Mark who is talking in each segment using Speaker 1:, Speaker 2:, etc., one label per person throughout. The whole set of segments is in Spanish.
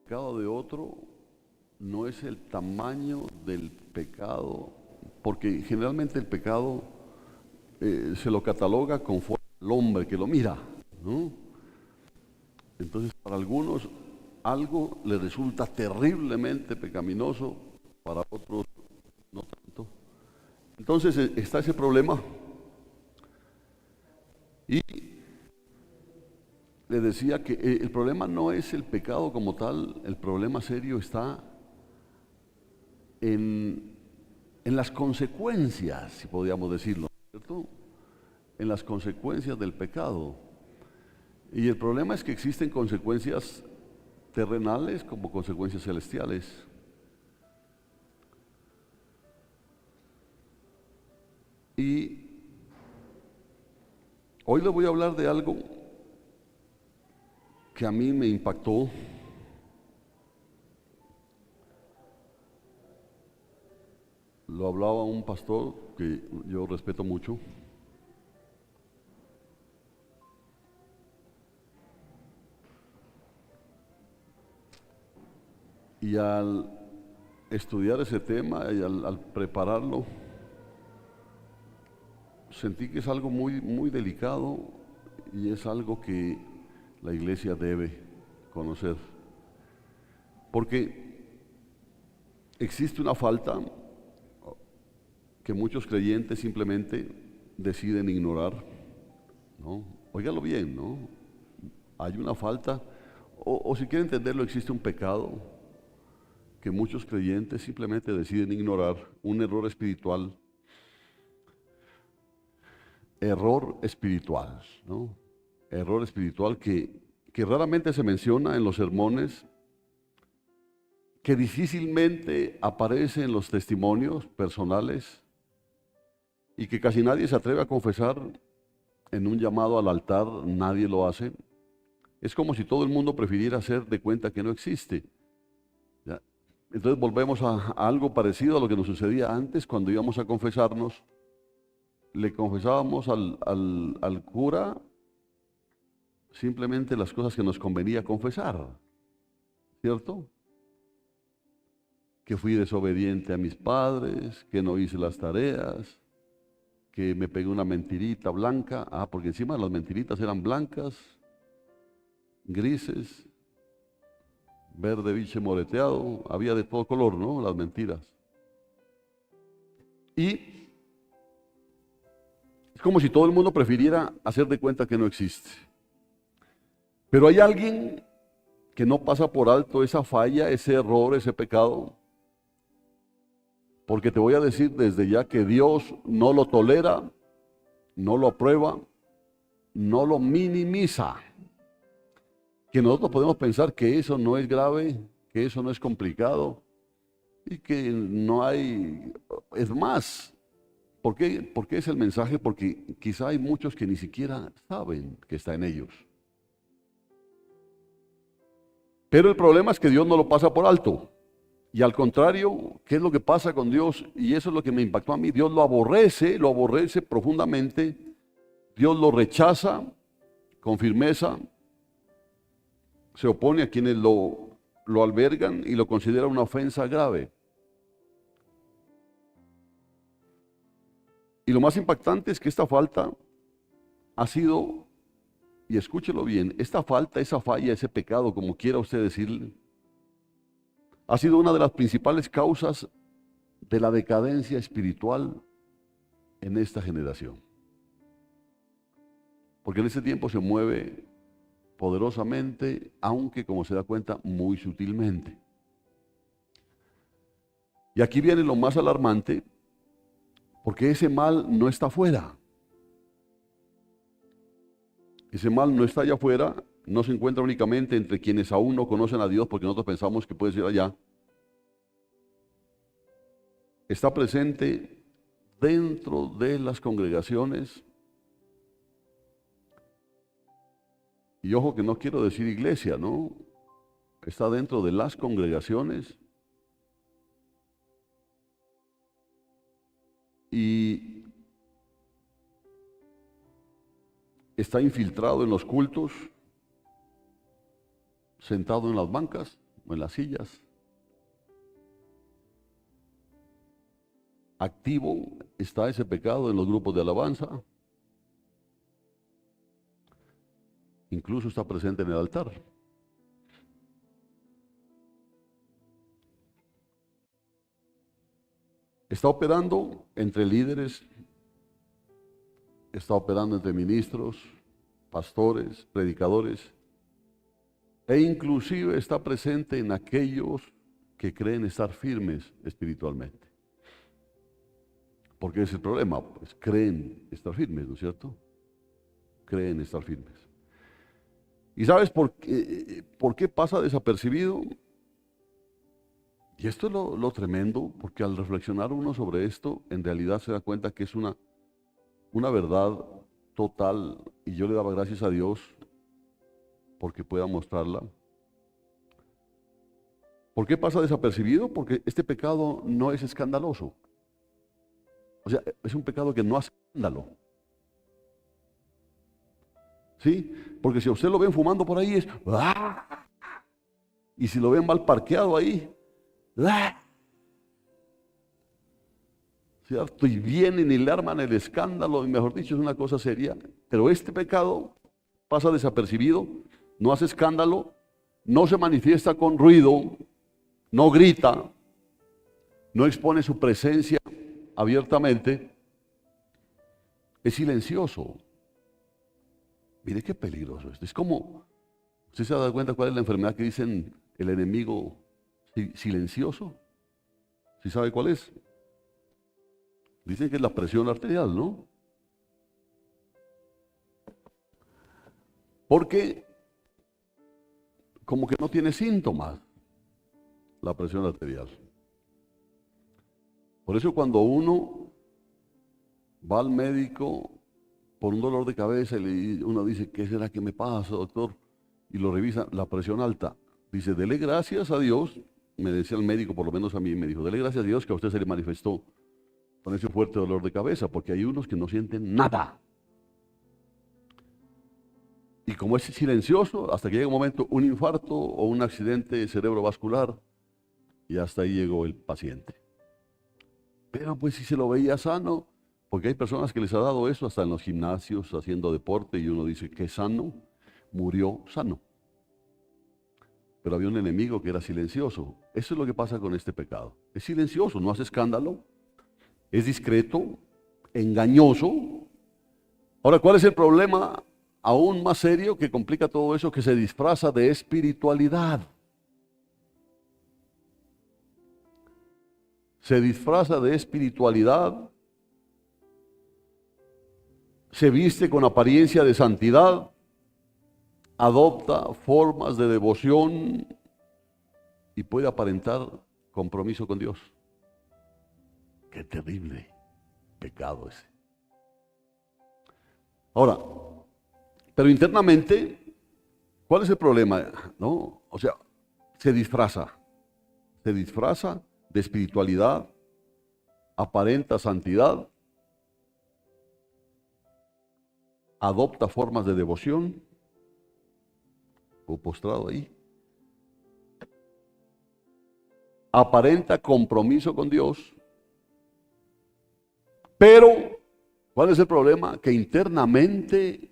Speaker 1: pecado de otro no es el tamaño del pecado, porque generalmente el pecado se lo cataloga conforme al hombre que lo mira, ¿no? Entonces, para algunos algo les resulta terriblemente pecaminoso, para otros no tanto. Entonces está ese problema. Y le decía que el problema no es el pecado como tal, el problema serio está en, en las consecuencias, si podríamos decirlo, ¿cierto? En las consecuencias del pecado. Y el problema es que existen consecuencias terrenales como consecuencias celestiales. Y hoy les voy a hablar de algo que a mí me impactó. Lo hablaba un pastor que yo respeto mucho. Y al estudiar ese tema y al prepararlo, sentí que es algo muy, muy delicado y es algo que la iglesia debe conocer. Porque existe una falta que muchos creyentes simplemente deciden ignorar, ¿no? Óigalo bien, ¿no? Hay una falta, o si quiere entenderlo, existe un pecado que muchos creyentes simplemente deciden ignorar, un error espiritual, ¿no? Error espiritual que raramente se menciona en los sermones, que difícilmente aparece en los testimonios personales y que casi nadie se atreve a confesar en un llamado al altar, nadie lo hace. Es como si todo el mundo prefiriera hacer de cuenta que no existe, ¿ya? Entonces volvemos a algo parecido a lo que nos sucedía antes cuando íbamos a confesarnos. Le confesábamos al cura simplemente las cosas que nos convenía confesar, ¿cierto? Que fui desobediente a mis padres, que no hice las tareas, que me pegué una mentirita blanca. Porque encima las mentiritas eran blancas, grises, verde biche moreteado, había de todo color, ¿no? Las mentiras. Y es como si todo el mundo prefiriera hacer de cuenta que no existe. Pero hay alguien que no pasa por alto esa falla, ese error, ese pecado. Porque te voy a decir desde ya que Dios no lo tolera, no lo aprueba, no lo minimiza. Que nosotros podemos pensar que eso no es grave, que eso no es complicado y que no hay... Es más, ¿por qué es el mensaje? Porque quizá hay muchos que ni siquiera saben que está en ellos. Pero el problema es que Dios no lo pasa por alto. Y al contrario, ¿qué es lo que pasa con Dios? Y eso es lo que me impactó a mí. Dios lo aborrece profundamente. Dios lo rechaza con firmeza. Se opone a quienes lo albergan y lo considera una ofensa grave. Y lo más impactante es que esta falta ha sido, y escúchelo bien, esta falta, esa falla, ese pecado, como quiera usted decirle, ha sido una de las principales causas de la decadencia espiritual en esta generación. Porque en este tiempo se mueve poderosamente, aunque como se da cuenta, muy sutilmente. Y aquí viene lo más alarmante, porque ese mal no está afuera. Ese mal no está allá afuera, no se encuentra únicamente entre quienes aún no conocen a Dios, porque nosotros pensamos que puede ser allá. Está presente dentro de las congregaciones. Y ojo que no quiero decir iglesia, ¿no? Está dentro de las congregaciones. Y está infiltrado en los cultos, sentado en las bancas, o en las sillas. Activo está ese pecado en los grupos de alabanza. Incluso está presente en el altar. Está operando entre líderes, está operando entre ministros, pastores, predicadores, e inclusive está presente en aquellos que creen estar firmes espiritualmente. Porque es el problema, pues creen estar firmes, ¿no es cierto? Creen estar firmes. ¿Y sabes por qué pasa desapercibido? Y esto es lo tremendo, porque al reflexionar uno sobre esto, en realidad se da cuenta que es una verdad total, y yo le daba gracias a Dios porque pueda mostrarla. ¿Por qué pasa desapercibido? Porque este pecado no es escandaloso. O sea, es un pecado que no hace escándalo. ¿Sí? Porque si a usted lo ven fumando por ahí es ¡ah! Y si lo ven mal parqueado ahí ¡ah! ¿Cierto? Y vienen y le arman el escándalo, y mejor dicho, es una cosa seria. Pero este pecado pasa desapercibido, no hace escándalo, no se manifiesta con ruido, no grita, no expone su presencia abiertamente, es silencioso. Mire qué peligroso esto. Es como, ¿usted se ha dado cuenta cuál es la enfermedad que dicen el enemigo silencioso? ¿Sí sabe cuál es? Dicen que es la presión arterial, ¿no? Porque como que no tiene síntomas la presión arterial. Por eso cuando uno va al médico por un dolor de cabeza y uno dice, ¿qué será que me pasa, doctor? Y lo revisa, la presión alta. Dice, dele gracias a Dios, me decía el médico, por lo menos a mí, me dijo, dele gracias a Dios que a usted se le manifestó con ese fuerte dolor de cabeza, porque hay unos que no sienten nada. Y como es silencioso, hasta que llega un momento, un infarto o un accidente cerebrovascular, y hasta ahí llegó el paciente. Pero pues si se lo veía sano, porque hay personas que les ha dado eso hasta en los gimnasios, haciendo deporte, y uno dice que sano, murió sano. Pero había un enemigo que era silencioso. Eso es lo que pasa con este pecado. Es silencioso, no hace escándalo, es discreto, engañoso. Ahora, ¿cuál es el problema aún más serio que complica todo eso? Que se disfraza de espiritualidad. Se disfraza de espiritualidad, se viste con apariencia de santidad, adopta formas de devoción y puede aparentar compromiso con Dios. Qué terrible pecado ese. Ahora, pero internamente, ¿cuál es el problema? ¿No? O sea, se disfraza de espiritualidad, aparenta santidad, adopta formas de devoción, o postrado ahí, aparenta compromiso con Dios, pero ¿cuál es el problema? Que internamente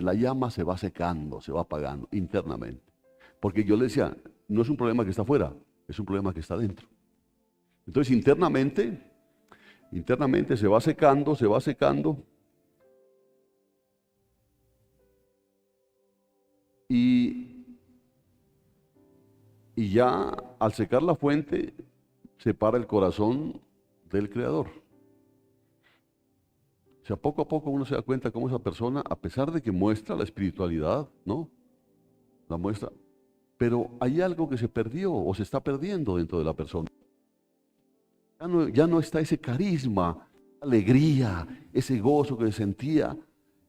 Speaker 1: la llama se va secando, se va apagando, internamente. Porque yo le decía, no es un problema que está afuera, es un problema que está dentro. Entonces internamente se va secando, y ya al secar la fuente, separa el corazón del Creador. O sea, poco a poco uno se da cuenta cómo esa persona, a pesar de que muestra la espiritualidad, ¿no? La muestra, pero hay algo que se perdió o se está perdiendo dentro de la persona. Ya no está ese carisma, alegría, ese gozo que se sentía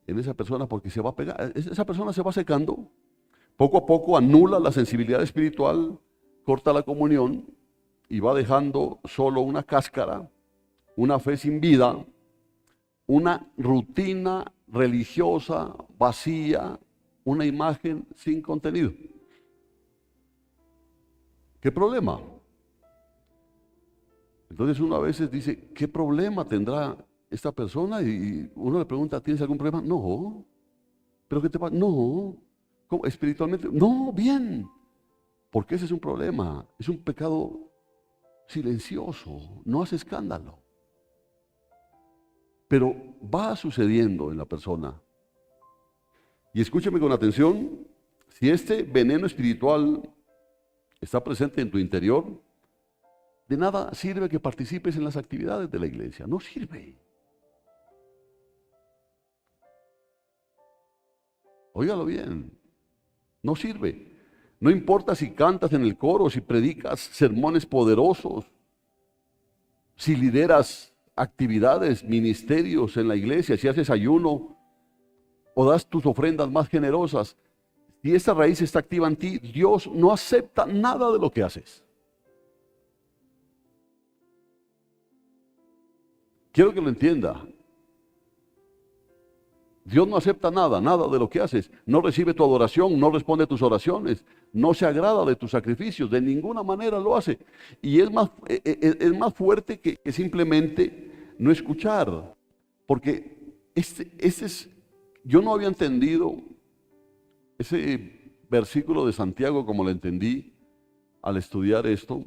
Speaker 1: en esa persona, porque se va a pegar. Esa persona se va secando. Poco a poco anula la sensibilidad espiritual, corta la comunión y va dejando solo una cáscara, una fe sin vida, una rutina religiosa vacía, una imagen sin contenido. ¿Qué problema? Entonces uno a veces dice, ¿qué problema tendrá esta persona? Y uno le pregunta, ¿tienes algún problema? No. ¿Pero qué te pasa? No. ¿Cómo? Espiritualmente, no, bien. Porque ese es un problema, es un pecado silencioso, no hace escándalo. Pero va sucediendo en la persona. Y escúchame con atención, si este veneno espiritual está presente en tu interior, de nada sirve que participes en las actividades de la iglesia, no sirve. Óigalo bien, no sirve. No importa si cantas en el coro, si predicas sermones poderosos, si lideras actividades, ministerios en la iglesia, si haces ayuno o das tus ofrendas más generosas. Si esa raíz está activa en ti, Dios no acepta nada de lo que haces. Quiero que lo entienda. Dios no acepta nada, nada de lo que haces. No recibe tu adoración, no responde a tus oraciones, no se agrada de tus sacrificios, de ninguna manera lo hace. Y es más fuerte que simplemente no escuchar. Porque yo no había entendido ese versículo de Santiago como lo entendí al estudiar esto.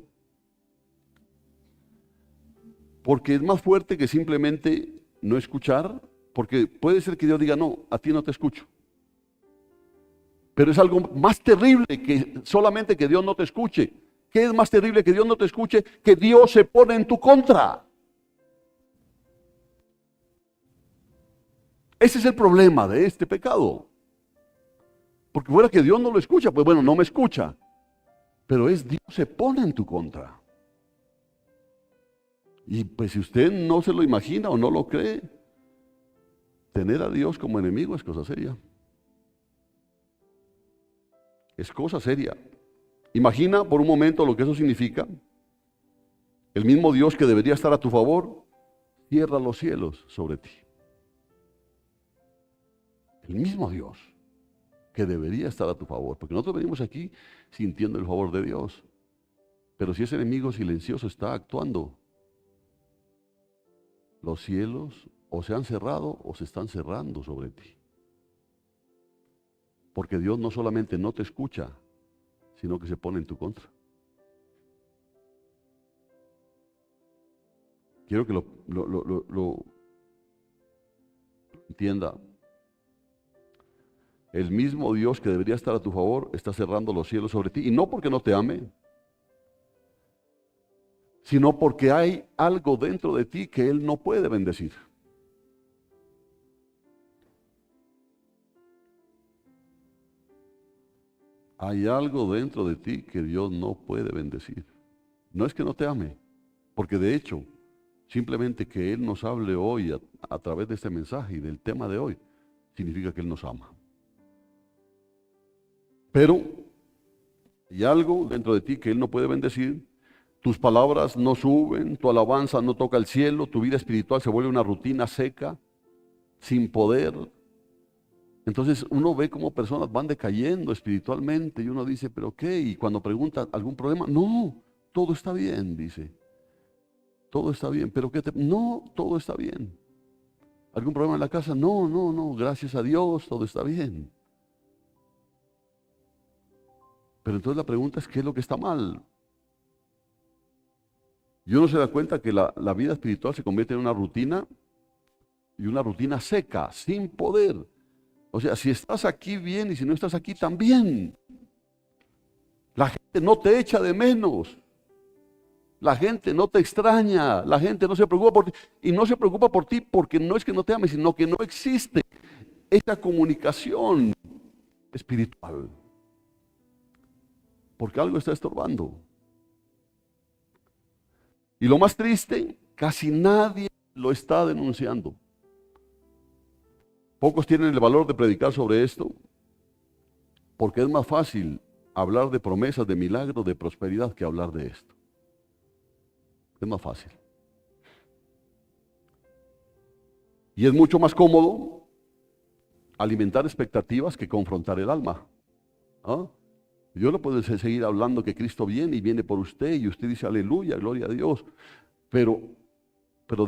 Speaker 1: Porque es más fuerte que simplemente no escuchar. Porque puede ser que Dios diga, no, a ti no te escucho. Pero es algo más terrible que solamente que Dios no te escuche. ¿Qué es más terrible que Dios no te escuche? Que Dios se pone en tu contra. Ese es el problema de este pecado. Porque fuera que Dios no lo escucha, pues bueno, no me escucha. Pero es Dios se pone en tu contra. Y pues si usted no se lo imagina o no lo cree, tener a Dios como enemigo es cosa seria. Es cosa seria. Imagina por un momento lo que eso significa. El mismo Dios que debería estar a tu favor, cierra los cielos sobre ti. El mismo Dios que debería estar a tu favor. Porque nosotros venimos aquí sintiendo el favor de Dios. Pero si ese enemigo silencioso está actuando, los cielos o se han cerrado o se están cerrando sobre ti. Porque Dios no solamente no te escucha, sino que se pone en tu contra. Quiero que lo entienda. El mismo Dios que debería estar a tu favor está cerrando los cielos sobre ti. Y no porque no te ame, sino porque hay algo dentro de ti que Él no puede bendecir. Hay algo dentro de ti que Dios no puede bendecir. No es que no te ame, porque de hecho, simplemente que Él nos hable hoy a través de este mensaje y del tema de hoy, significa que Él nos ama. Pero hay algo dentro de ti que Él no puede bendecir. Tus palabras no suben, tu alabanza no toca el cielo, tu vida espiritual se vuelve una rutina seca, sin poder. Entonces uno ve cómo personas van decayendo espiritualmente y uno dice, ¿pero qué? Y cuando pregunta algún problema, no, todo está bien, dice. Todo está bien, ¿pero qué te...? No, todo está bien. ¿Algún problema en la casa? No, no, no, gracias a Dios, todo está bien. Pero entonces la pregunta es, ¿qué es lo que está mal? Y uno se da cuenta que la vida espiritual se convierte en una rutina y una rutina seca, sin poder. O sea, si estás aquí bien y si no estás aquí también. La gente no te echa de menos. La gente no te extraña. La gente no se preocupa por ti. Y no se preocupa por ti porque no es que no te ame, sino que no existe esa comunicación espiritual. Porque algo está estorbando. Y lo más triste, casi nadie lo está denunciando. Pocos tienen el valor de predicar sobre esto, porque es más fácil hablar de promesas, de milagros, de prosperidad, que hablar de esto. Es más fácil. Y es mucho más cómodo alimentar expectativas que confrontar el alma. ¿Ah? Yo no puedo seguir hablando que Cristo viene y viene por usted y usted dice aleluya, gloria a Dios. Pero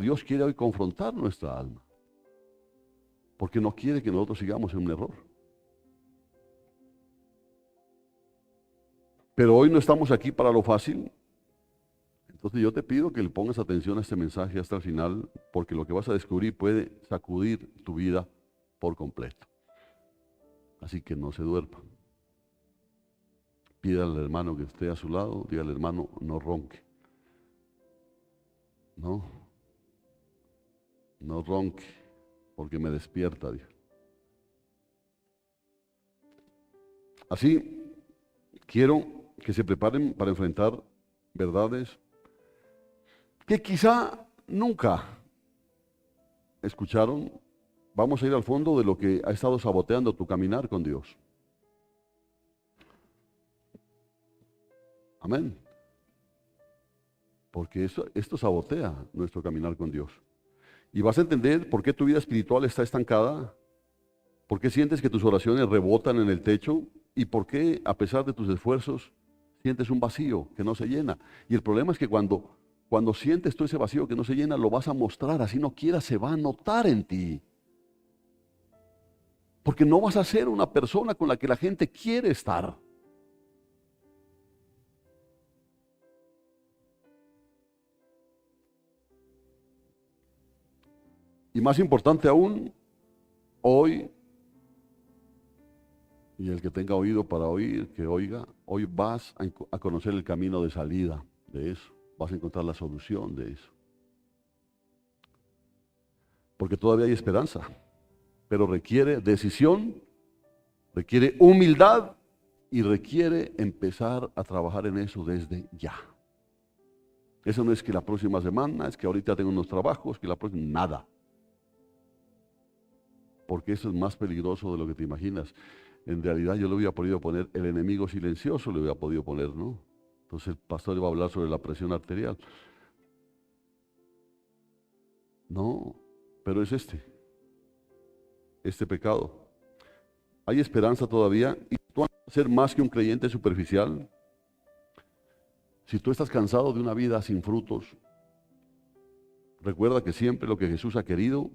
Speaker 1: Dios quiere hoy confrontar nuestra alma. Porque no quiere que nosotros sigamos en un error. Pero hoy no estamos aquí para lo fácil. Entonces yo te pido que le pongas atención a este mensaje hasta el final, porque lo que vas a descubrir puede sacudir tu vida por completo. Así que no se duerma. Pídale al hermano que esté a su lado, dígale hermano, no ronque. No ronque, porque me despierta, dijo. Así, quiero que se preparen para enfrentar verdades que quizá nunca escucharon. Vamos a ir al fondo de lo que ha estado saboteando tu caminar con Dios. Amén. Porque esto sabotea nuestro caminar con Dios. Y vas a entender por qué tu vida espiritual está estancada, por qué sientes que tus oraciones rebotan en el techo y por qué, a pesar de tus esfuerzos, sientes un vacío que no se llena. Y el problema es que cuando sientes tú ese vacío que no se llena, lo vas a mostrar, así no quieras, se va a notar en ti. Porque no vas a ser una persona con la que la gente quiere estar. Y más importante aún, hoy, y el que tenga oído para oír, que oiga, hoy vas a conocer el camino de salida de eso. Vas a encontrar la solución de eso. Porque todavía hay esperanza, pero requiere decisión, requiere humildad y requiere empezar a trabajar en eso desde ya. Eso no es que la próxima semana, es que ahorita tengo unos trabajos, que la próxima, nada. Porque eso es más peligroso de lo que te imaginas. En realidad yo le hubiera podido poner el enemigo silencioso, le hubiera podido poner, ¿no? Entonces el pastor iba a hablar sobre la presión arterial. No, pero es este pecado. Hay esperanza todavía y tú vas a ser más que un creyente superficial. Si tú estás cansado de una vida sin frutos, recuerda que siempre lo que Jesús ha querido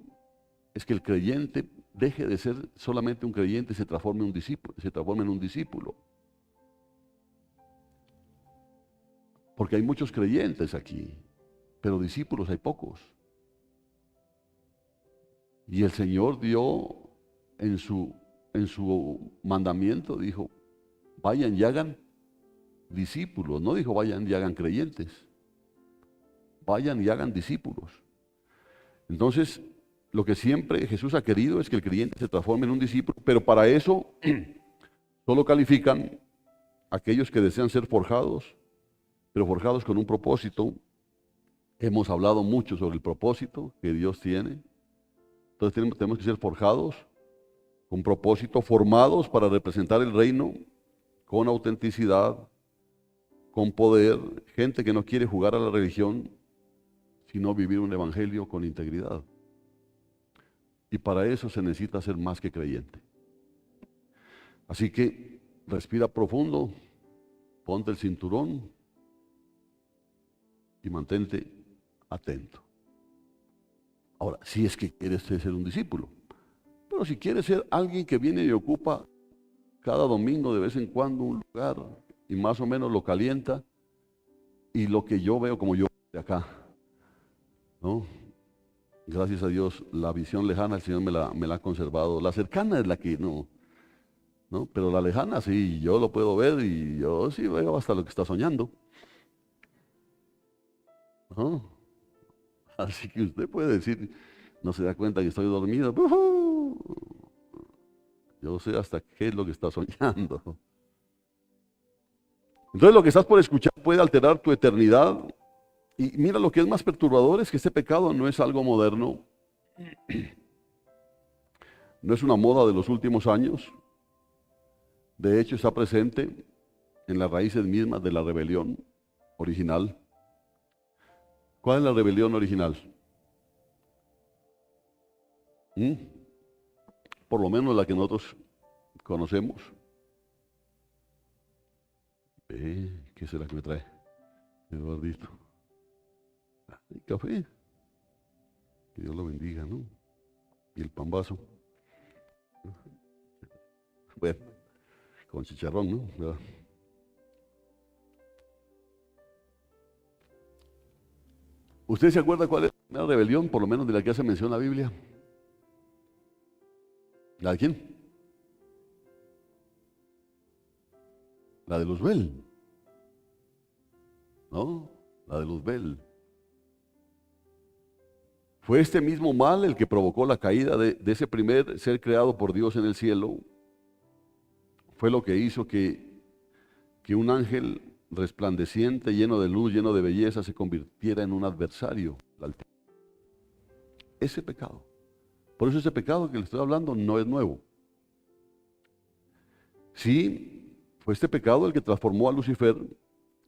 Speaker 1: es que el creyente deje de ser solamente un creyente y se transforme en un discípulo. Porque hay muchos creyentes aquí, pero discípulos hay pocos. Y el Señor dio en su mandamiento, dijo, vayan y hagan discípulos. No dijo vayan y hagan creyentes. Vayan y hagan discípulos. Entonces, lo que siempre Jesús ha querido es que el creyente se transforme en un discípulo, pero para eso solo califican aquellos que desean ser forjados, pero forjados con un propósito. Hemos hablado mucho sobre el propósito que Dios tiene. Entonces tenemos que ser forjados con propósito, formados para representar el reino con autenticidad, con poder. Gente que no quiere jugar a la religión, sino vivir un evangelio con integridad. Y para eso se necesita ser más que creyente. Así que respira profundo, ponte el cinturón y mantente atento. Ahora, si es que quieres ser un discípulo, pero si quieres ser alguien que viene y ocupa cada domingo de vez en cuando un lugar y más o menos lo calienta, y lo que yo veo como yo de acá, ¿no? Gracias a Dios, la visión lejana el Señor me la ha conservado. La cercana es la que no, pero la lejana sí, yo lo puedo ver y yo sí veo hasta lo que está soñando. ¿No? Así que usted puede decir, no se da cuenta que estoy dormido. Yo sé hasta qué es lo que está soñando. Entonces lo que estás por escuchar puede alterar tu eternidad. Y mira, lo que es más perturbador es que este pecado no es algo moderno. No es una moda de los últimos años. De hecho, está presente en las raíces mismas de la rebelión original. ¿Cuál es la rebelión original? Por lo menos la que nosotros conocemos. ¿Qué será que me trae Eduardito? Y café. Que Dios lo bendiga, ¿no? Y el pambazo. Bueno, con chicharrón, ¿no? ¿Verdad? ¿Usted se acuerda cuál es la primera rebelión, por lo menos de la que hace mención la Biblia? ¿La de quién? La de Luzbel. ¿No? La de Luzbel. Fue este mismo mal el que provocó la caída de ese primer ser creado por Dios en el cielo. Fue lo que hizo que un ángel resplandeciente, lleno de luz, lleno de belleza, se convirtiera en un adversario. Ese pecado. Por eso ese pecado que le estoy hablando no es nuevo. Sí, fue este pecado el que transformó a Lucifer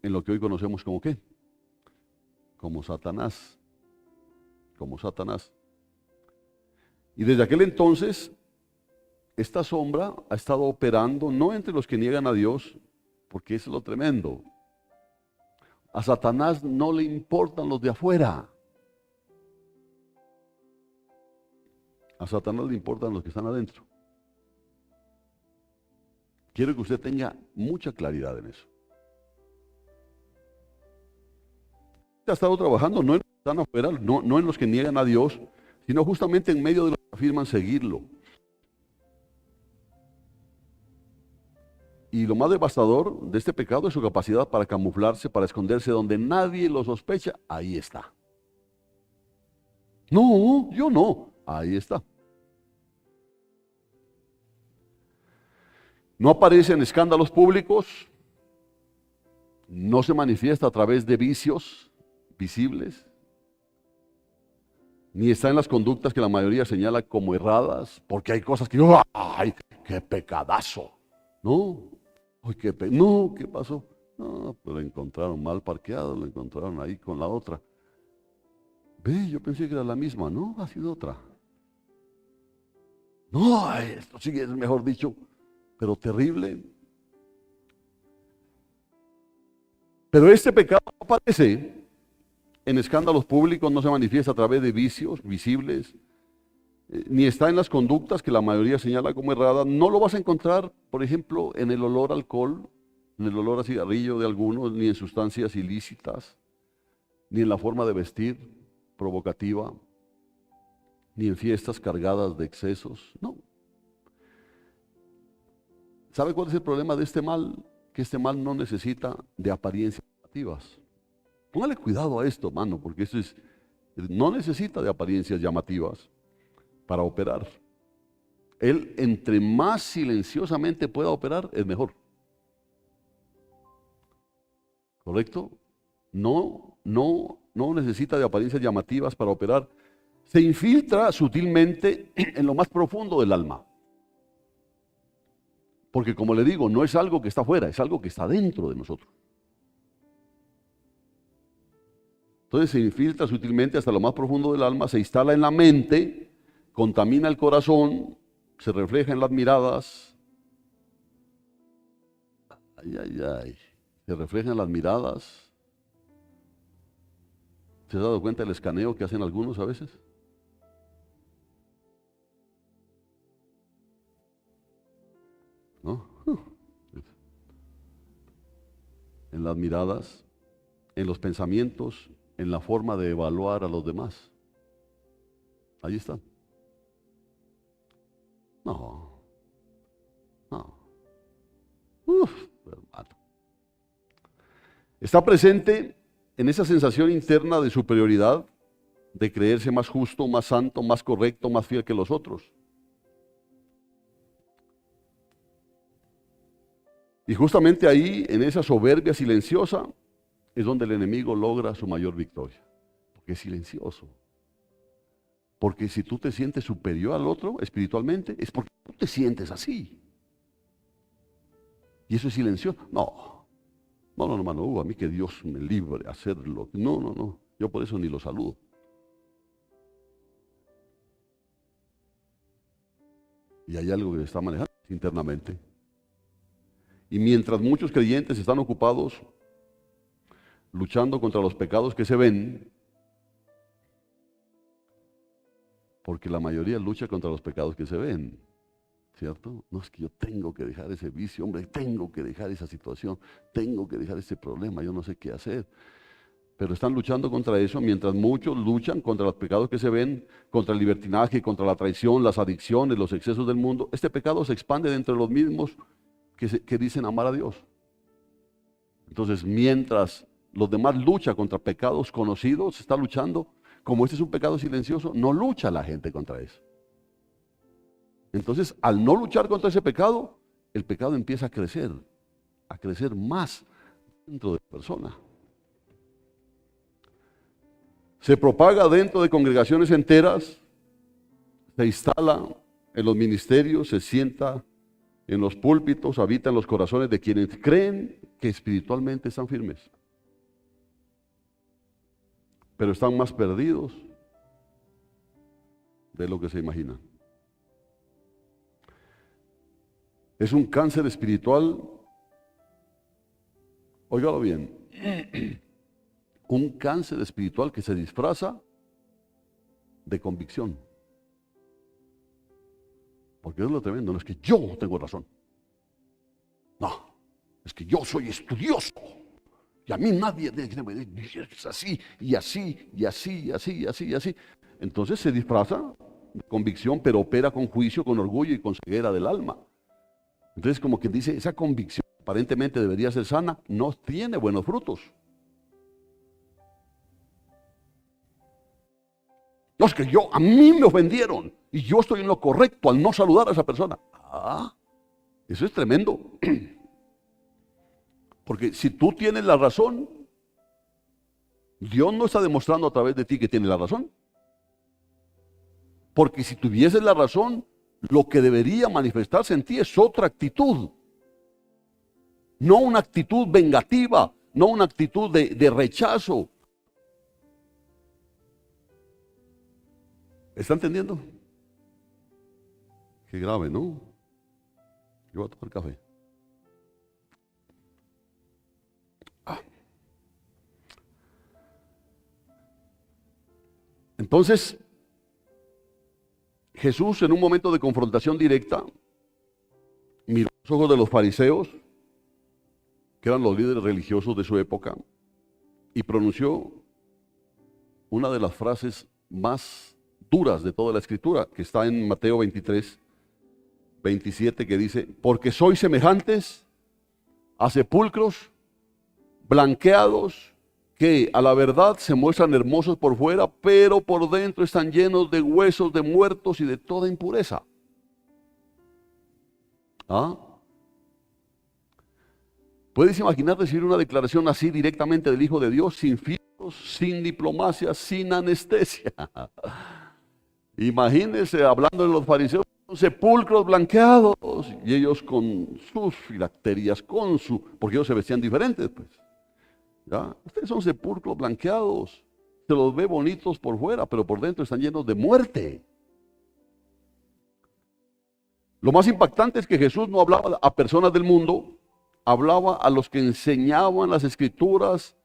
Speaker 1: en lo que hoy conocemos como ¿qué? Como Satanás. Como Satanás. Y desde aquel entonces, esta sombra ha estado operando no entre los que niegan a Dios, porque eso es lo tremendo. A Satanás no le importan los de afuera. A Satanás le importan los que están adentro. Quiero que usted tenga mucha claridad en eso. Ha estado trabajando no en los que están afuera, no en los que niegan a Dios, sino justamente en medio de los que afirman seguirlo. Y lo más devastador de este pecado es su capacidad para camuflarse, para esconderse donde nadie lo sospecha. Ahí está. No, yo no. Ahí está. No aparece en escándalos públicos, no se manifiesta a través de vicios visibles, ni está en las conductas que la mayoría señala como erradas, porque hay cosas que, ¡ay, qué pecadazo! No, ¡ay, no, ¿qué pasó? No, pues lo encontraron mal parqueado, lo encontraron ahí con la otra. Ve, yo pensé que era la misma, no, ha sido otra. No, ay, esto sí es mejor dicho, pero terrible. Pero este pecado no aparece en escándalos públicos, no se manifiesta a través de vicios visibles, ni está en las conductas que la mayoría señala como erradas. No lo vas a encontrar, por ejemplo, en el olor a alcohol, en el olor a cigarrillo de algunos, ni en sustancias ilícitas, ni en la forma de vestir provocativa, ni en fiestas cargadas de excesos. No. ¿Sabe cuál es el problema de este mal? Que este mal no necesita de apariencias llamativas. Póngale cuidado a esto, mano, porque no necesita de apariencias llamativas para operar. Él, entre más silenciosamente pueda operar, es mejor. ¿Correcto? No necesita de apariencias llamativas para operar. Se infiltra sutilmente en lo más profundo del alma. Porque como le digo, no es algo que está afuera, es algo que está dentro de nosotros. Entonces se infiltra sutilmente hasta lo más profundo del alma, se instala en la mente, contamina el corazón, se refleja en las miradas. Se refleja en las miradas. ¿Se ha dado cuenta del escaneo que hacen algunos a veces? ¿No? En las miradas, en los pensamientos, en la forma de evaluar a los demás. Ahí están. No. Hermano. Está presente en esa sensación interna de superioridad, de creerse más justo, más santo, más correcto, más fiel que los otros. Y justamente ahí, en esa soberbia silenciosa, es donde el enemigo logra su mayor victoria. Porque es silencioso. Porque si tú te sientes superior al otro espiritualmente, es porque tú te sientes así. Y eso es silencioso. No, hermano, a mí que Dios me libre de hacerlo. No. Yo por eso ni lo saludo. Y hay algo que se está manejando internamente. Y mientras muchos creyentes están ocupados luchando contra los pecados que se ven, porque la mayoría lucha contra los pecados que se ven, ¿cierto? No, es que yo tengo que dejar ese vicio, hombre, tengo que dejar esa situación, tengo que dejar ese problema, yo no sé qué hacer. Pero están luchando contra eso, mientras muchos luchan contra los pecados que se ven, contra el libertinaje, contra la traición, las adicciones, los excesos del mundo. Este pecado se expande dentro de los mismos que dicen amar a Dios. Entonces, mientras los demás luchan contra pecados conocidos, se está luchando. Como este es un pecado silencioso, no lucha la gente contra eso. Entonces, al no luchar contra ese pecado, el pecado empieza a crecer más dentro de la persona. Se propaga dentro de congregaciones enteras, se instala en los ministerios, se sienta en los púlpitos, habita en los corazones de quienes creen que espiritualmente están firmes, pero están más perdidos de lo que se imaginan. Es un cáncer espiritual, óigalo bien, un cáncer espiritual que se disfraza de convicción. Porque es lo tremendo, no es que yo tengo razón. No, es que yo soy estudioso. Y a mí nadie es así, y así, y así, y así, y así, y así. Entonces se disfraza de convicción, pero opera con juicio, con orgullo y con ceguera del alma. Entonces, como quien dice, esa convicción aparentemente debería ser sana, no tiene buenos frutos. No, es que a mí me ofendieron y yo estoy en lo correcto al no saludar a esa persona. Eso es tremendo. Porque si tú tienes la razón, Dios no está demostrando a través de ti que tiene la razón. Porque si tuvieses la razón, lo que debería manifestarse en ti es otra actitud. No una actitud vengativa, no una actitud de rechazo. ¿Está entendiendo? Qué grave, ¿no? Yo voy a tomar café. Entonces, Jesús en un momento de confrontación directa miró los ojos de los fariseos, que eran los líderes religiosos de su época, y pronunció una de las frases más duras de toda la Escritura, que está en Mateo 23, 27, que dice: porque sois semejantes a sepulcros blanqueados, que a la verdad se muestran hermosos por fuera, pero por dentro están llenos de huesos de muertos y de toda impureza. ¿Puedes imaginar recibir una declaración así directamente del Hijo de Dios, sin filtros, sin diplomacia, sin anestesia? Imagínense hablando de los fariseos, sepulcros blanqueados, y ellos con sus filacterias, porque ellos se vestían diferentes, pues. ¿Ya? Ustedes son sepulcros blanqueados, se los ve bonitos por fuera, pero por dentro están llenos de muerte. Lo más impactante es que Jesús no hablaba a personas del mundo, hablaba a los que enseñaban las Escrituras,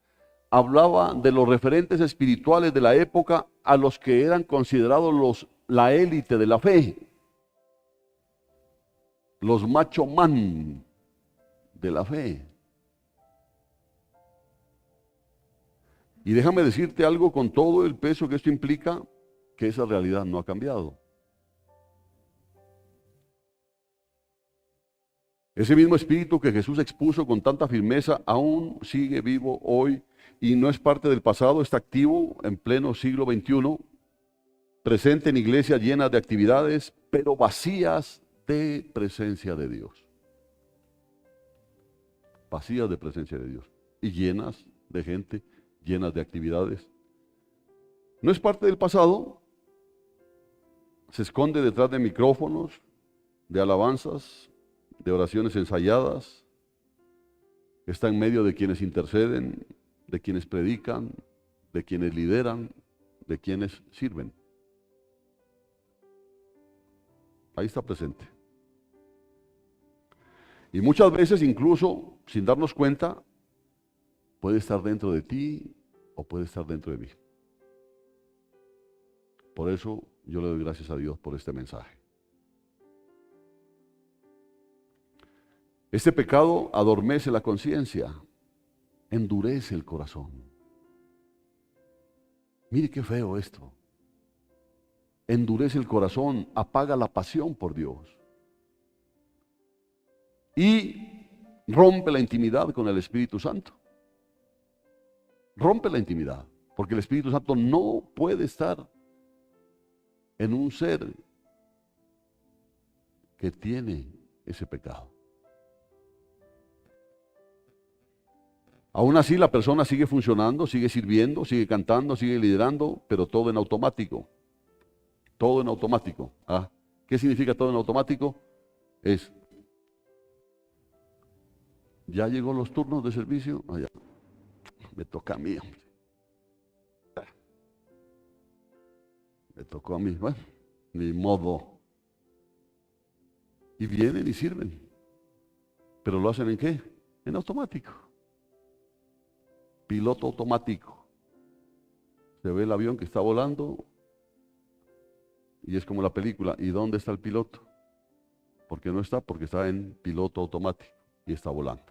Speaker 1: hablaba de los referentes espirituales de la época, a los que eran considerados la élite de la fe, los macho man de la fe. Y déjame decirte algo, con todo el peso que esto implica, que esa realidad no ha cambiado. Ese mismo espíritu que Jesús expuso con tanta firmeza aún sigue vivo hoy y no es parte del pasado, está activo en pleno siglo XXI, presente en iglesias llenas de actividades, pero vacías de presencia de Dios. Vacías de presencia de Dios y llenas de gente, llenas de actividades. No es parte del pasado, se esconde detrás de micrófonos, de alabanzas, de oraciones ensayadas, está en medio de quienes interceden, de quienes predican, de quienes lideran, de quienes sirven. Ahí está presente. Y muchas veces, incluso sin darnos cuenta, puede estar dentro de ti o puede estar dentro de mí. Por eso yo le doy gracias a Dios por este mensaje. Este pecado adormece la conciencia, endurece el corazón. Mire qué feo esto. Endurece el corazón, apaga la pasión por Dios. Y rompe la intimidad con el Espíritu Santo. Rompe la intimidad, porque el Espíritu Santo no puede estar en un ser que tiene ese pecado. Aún así la persona sigue funcionando, sigue sirviendo, sigue cantando, sigue liderando, pero todo en automático. Todo en automático. ¿Ah? ¿Qué significa todo en automático? Es, ya llegó los turnos de servicio, allá, me toca a mí, hombre. Me tocó a mí, bueno, ni modo. Y vienen y sirven. ¿Pero lo hacen en qué? En automático. Piloto automático. Se ve el avión que está volando y es como la película. ¿Y dónde está el piloto? ¿Por qué no está? Porque está en piloto automático y está volando.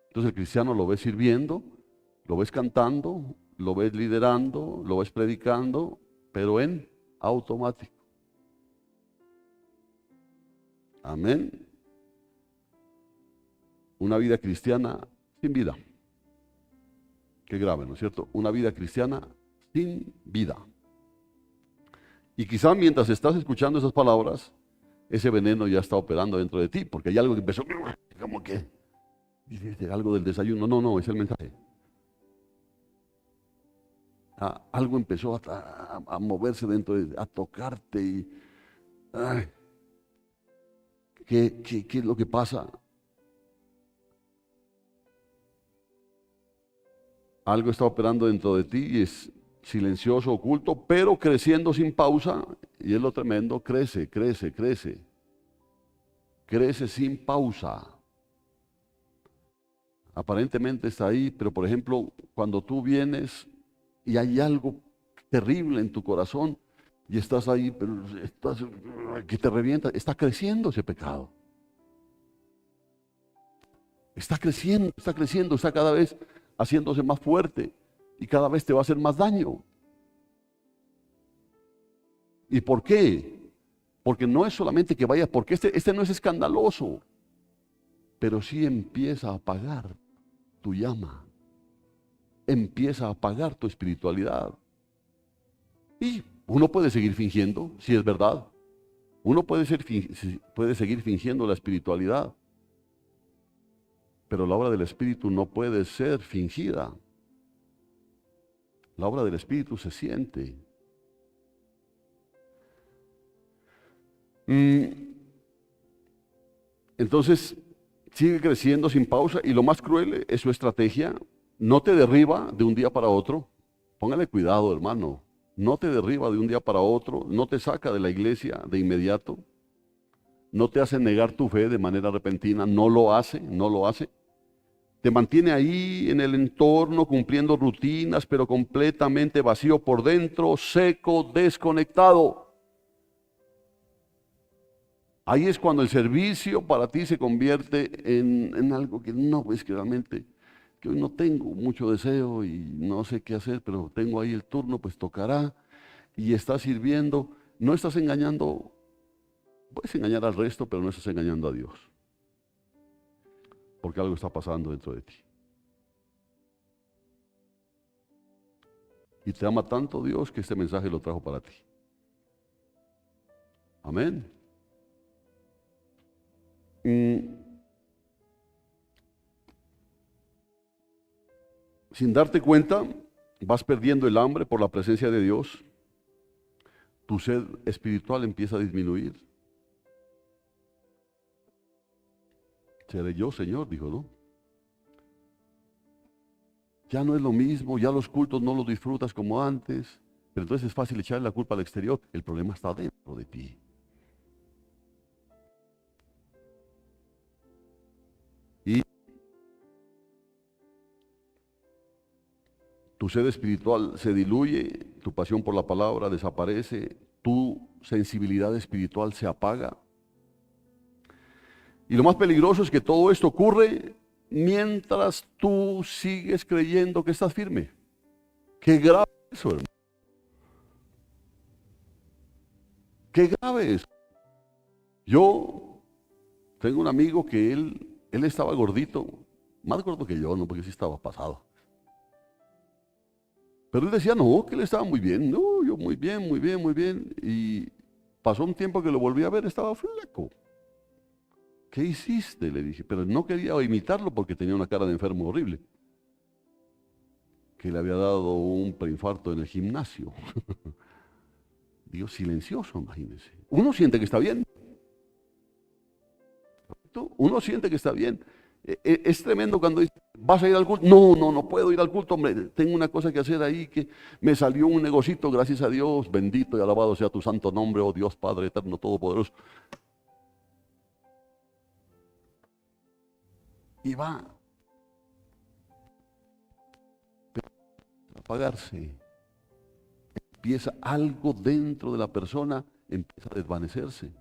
Speaker 1: Entonces el cristiano lo ves sirviendo, lo ves cantando, lo ves liderando, lo ves predicando, pero en automático. Amén. Una vida cristiana sin vida. Qué grave, ¿no es cierto? Una vida cristiana sin vida. Y quizá mientras estás escuchando esas palabras, ese veneno ya está operando dentro de ti, porque hay algo que empezó, como que, algo del desayuno. No, es el mensaje. Algo empezó a moverse dentro de, a tocarte y, ay, ¿qué es lo que pasa? Algo está operando dentro de ti y es silencioso, oculto, pero creciendo sin pausa, y es lo tremendo, crece sin pausa. Aparentemente está ahí, pero por ejemplo, cuando tú vienes y hay algo terrible en tu corazón y estás ahí, pero estás, que te revienta, está creciendo ese pecado. Está creciendo, está cada vez haciéndose más fuerte y cada vez te va a hacer más daño. ¿Y por qué? Porque no es solamente que vaya, porque este no es escandaloso, pero sí empieza a apagar tu llama, empieza a apagar tu espiritualidad. Y uno puede seguir fingiendo, si es verdad. Uno puede seguir fingiendo la espiritualidad, pero la obra del Espíritu no puede ser fingida. La obra del Espíritu se siente. Entonces, sigue creciendo sin pausa y lo más cruel es su estrategia. No te derriba de un día para otro. Póngale cuidado, hermano. No te derriba de un día para otro. No te saca de la iglesia de inmediato. No te hace negar tu fe de manera repentina. No lo hace. Te mantiene ahí en el entorno, cumpliendo rutinas, pero completamente vacío por dentro, seco, desconectado. Ahí es cuando el servicio para ti se convierte en algo que no, es que realmente, que hoy no tengo mucho deseo y no sé qué hacer, pero tengo ahí el turno, pues tocará, y estás sirviendo. No estás engañando, puedes engañar al resto, pero no estás engañando a Dios. Porque algo está pasando dentro de ti. Y te ama tanto Dios que este mensaje lo trajo para ti. Amén. Sin darte cuenta, vas perdiendo el hambre por la presencia de Dios. Tu sed espiritual empieza a disminuir. Seré yo, Señor, dijo, ¿no? Ya no es lo mismo, ya los cultos no los disfrutas como antes, pero entonces es fácil echarle la culpa al exterior. El problema está dentro de ti. tu sed espiritual se diluye, tu pasión por la palabra desaparece, tu sensibilidad espiritual se apaga. Y lo más peligroso es que todo esto ocurre mientras tú sigues creyendo que estás firme. Qué grave eso, hermano. Qué grave eso. Yo tengo un amigo que él estaba gordito, más gordo que yo, no, porque sí estaba pasado. Pero él decía, no, que él estaba muy bien. No, yo muy bien, muy bien, muy bien. Y pasó un tiempo que lo volví a ver, estaba flaco. ¿Qué hiciste? Le dije, pero no quería imitarlo porque tenía una cara de enfermo horrible. Que le había dado un preinfarto en el gimnasio. Dios, silencioso, imagínense. Uno siente que está bien. Uno siente que está bien. Es tremendo cuando dice, ¿vas a ir al culto? No puedo ir al culto, hombre. Tengo una cosa que hacer ahí, que me salió un negocito, gracias a Dios. Bendito y alabado sea tu santo nombre, oh Dios Padre eterno, todopoderoso. Y va a apagarse. Empieza algo dentro de la persona, empieza a desvanecerse.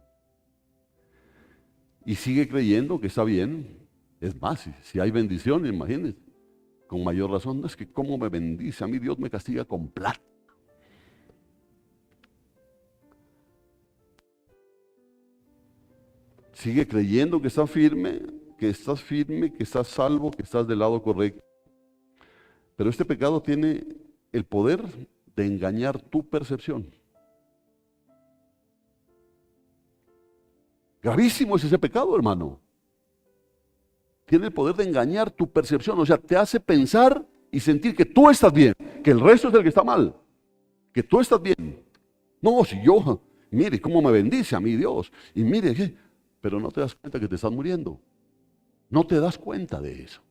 Speaker 1: Y sigue creyendo que está bien. Es más, si hay bendición, imagínense, con mayor razón. No es que cómo me bendice, a mí Dios me castiga con plata. Sigue creyendo que está firme, que estás firme, que estás salvo, que estás del lado correcto. Pero este pecado tiene el poder de engañar tu percepción. Gravísimo es ese pecado, hermano. Tiene el poder de engañar tu percepción, o sea, te hace pensar y sentir que tú estás bien, que el resto es el que está mal, que tú estás bien. No, si yo, mire cómo me bendice a mí Dios, y mire, pero no te das cuenta que te estás muriendo. No te das cuenta de eso.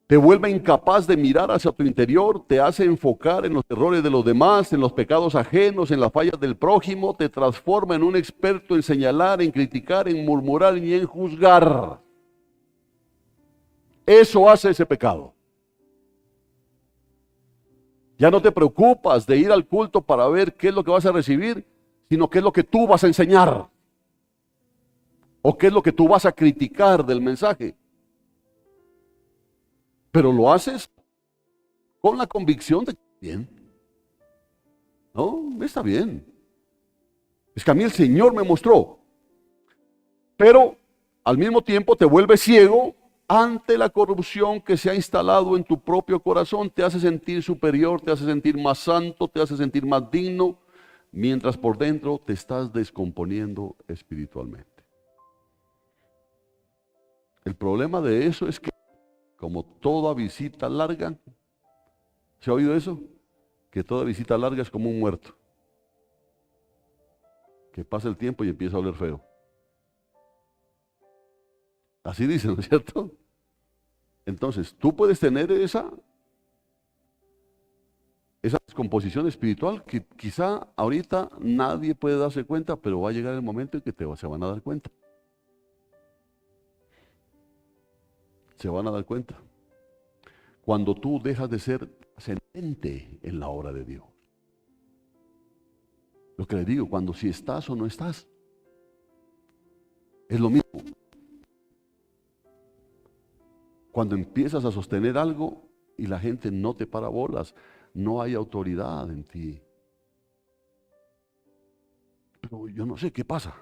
Speaker 1: Te vuelve incapaz de mirar hacia tu interior, te hace enfocar en los errores de los demás, en los pecados ajenos, en las fallas del prójimo, te transforma en un experto en señalar, en criticar, en murmurar y en juzgar. Eso hace ese pecado. Ya no te preocupas de ir al culto para ver qué es lo que vas a recibir, sino qué es lo que tú vas a enseñar. O qué es lo que tú vas a criticar del mensaje. Pero lo haces con la convicción de que está bien. No, está bien. Es que a mí el Señor me mostró. Pero al mismo tiempo te vuelve ciego ante la corrupción que se ha instalado en tu propio corazón. Te hace sentir superior, te hace sentir más santo, te hace sentir más digno, mientras por dentro te estás descomponiendo espiritualmente. El problema de eso es que, como toda visita larga, ¿se ha oído eso? Que toda visita larga es como un muerto. Que pasa el tiempo y empieza a oler feo. Así dicen, ¿no es cierto? Entonces, tú puedes tener esa descomposición espiritual que quizá ahorita nadie puede darse cuenta, pero va a llegar el momento en que se van a dar cuenta. Se van a dar cuenta. Cuando tú dejas de ser trascendente en la obra de Dios. Lo que le digo, cuando si estás o no estás, es lo mismo. Cuando empiezas a sostener algo y la gente no te para bolas, no hay autoridad en ti. Pero yo no sé qué pasa.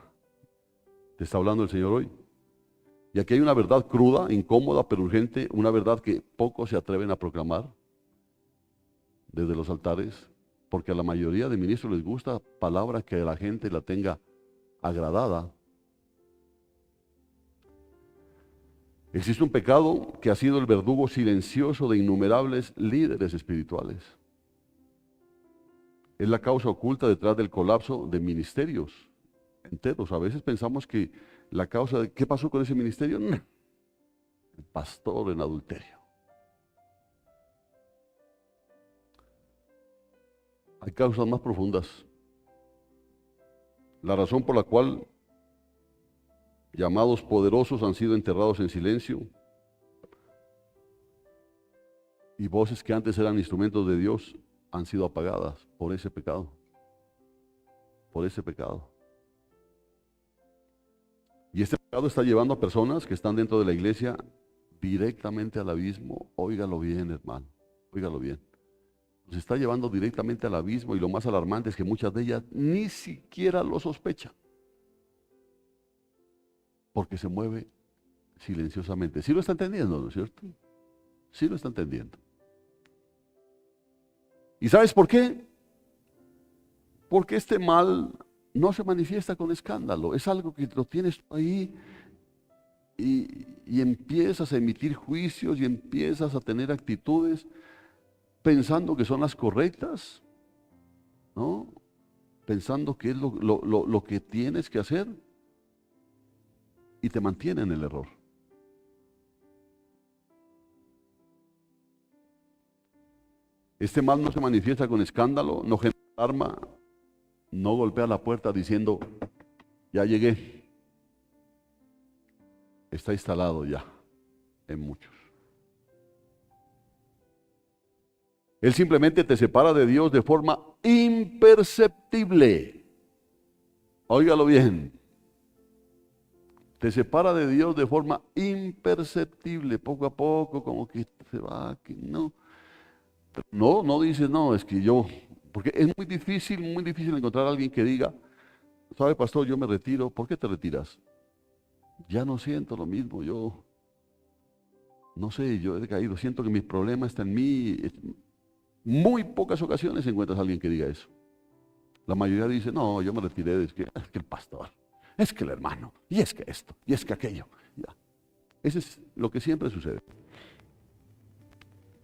Speaker 1: Te está hablando el Señor hoy. Y aquí hay una verdad cruda, incómoda, pero urgente, una verdad que pocos se atreven a proclamar desde los altares, porque a la mayoría de ministros les gusta palabra que la gente la tenga agradada. Existe un pecado que ha sido el verdugo silencioso de innumerables líderes espirituales. Es la causa oculta detrás del colapso de ministerios enteros. A veces pensamos que la causa de ¿qué pasó con ese ministerio? No. El pastor en adulterio. Hay causas más profundas. La razón por la cual llamados poderosos han sido enterrados en silencio Y voces que antes eran instrumentos de Dios han sido apagadas por ese pecado. Por ese pecado. Y este pecado está llevando a personas que están dentro de la iglesia directamente al abismo. Óigalo bien, hermano. Óigalo bien. Nos está llevando directamente al abismo, y lo más alarmante es que muchas de ellas ni siquiera lo sospechan. Porque se mueve silenciosamente. ¿Sí lo está entendiendo, no es cierto? Sí lo está entendiendo. ¿Y sabes por qué? Porque este mal no se manifiesta con escándalo. Es algo que lo tienes ahí y empiezas a emitir juicios y empiezas a tener actitudes pensando que son las correctas, ¿no? Pensando que es lo que tienes que hacer, y te mantiene en el error. Este mal no se manifiesta con escándalo, no genera alarma, no golpea la puerta diciendo, ya llegué. Está instalado ya en muchos. Él simplemente te separa de Dios de forma imperceptible. Óigalo bien. Te separa de Dios de forma imperceptible, poco a poco, como que se va, que no. No dices, no, es que yo, porque es muy difícil encontrar a alguien que diga, sabe, pastor, yo me retiro. ¿Por qué te retiras? Ya no siento lo mismo, yo no sé, yo he decaído, siento que mi problema está en mí. Muy pocas ocasiones encuentras a alguien que diga eso. La mayoría dice, no, yo me retiré, es que el pastor, es que el hermano, y es que esto, y es que aquello. Ya. Eso es lo que siempre sucede.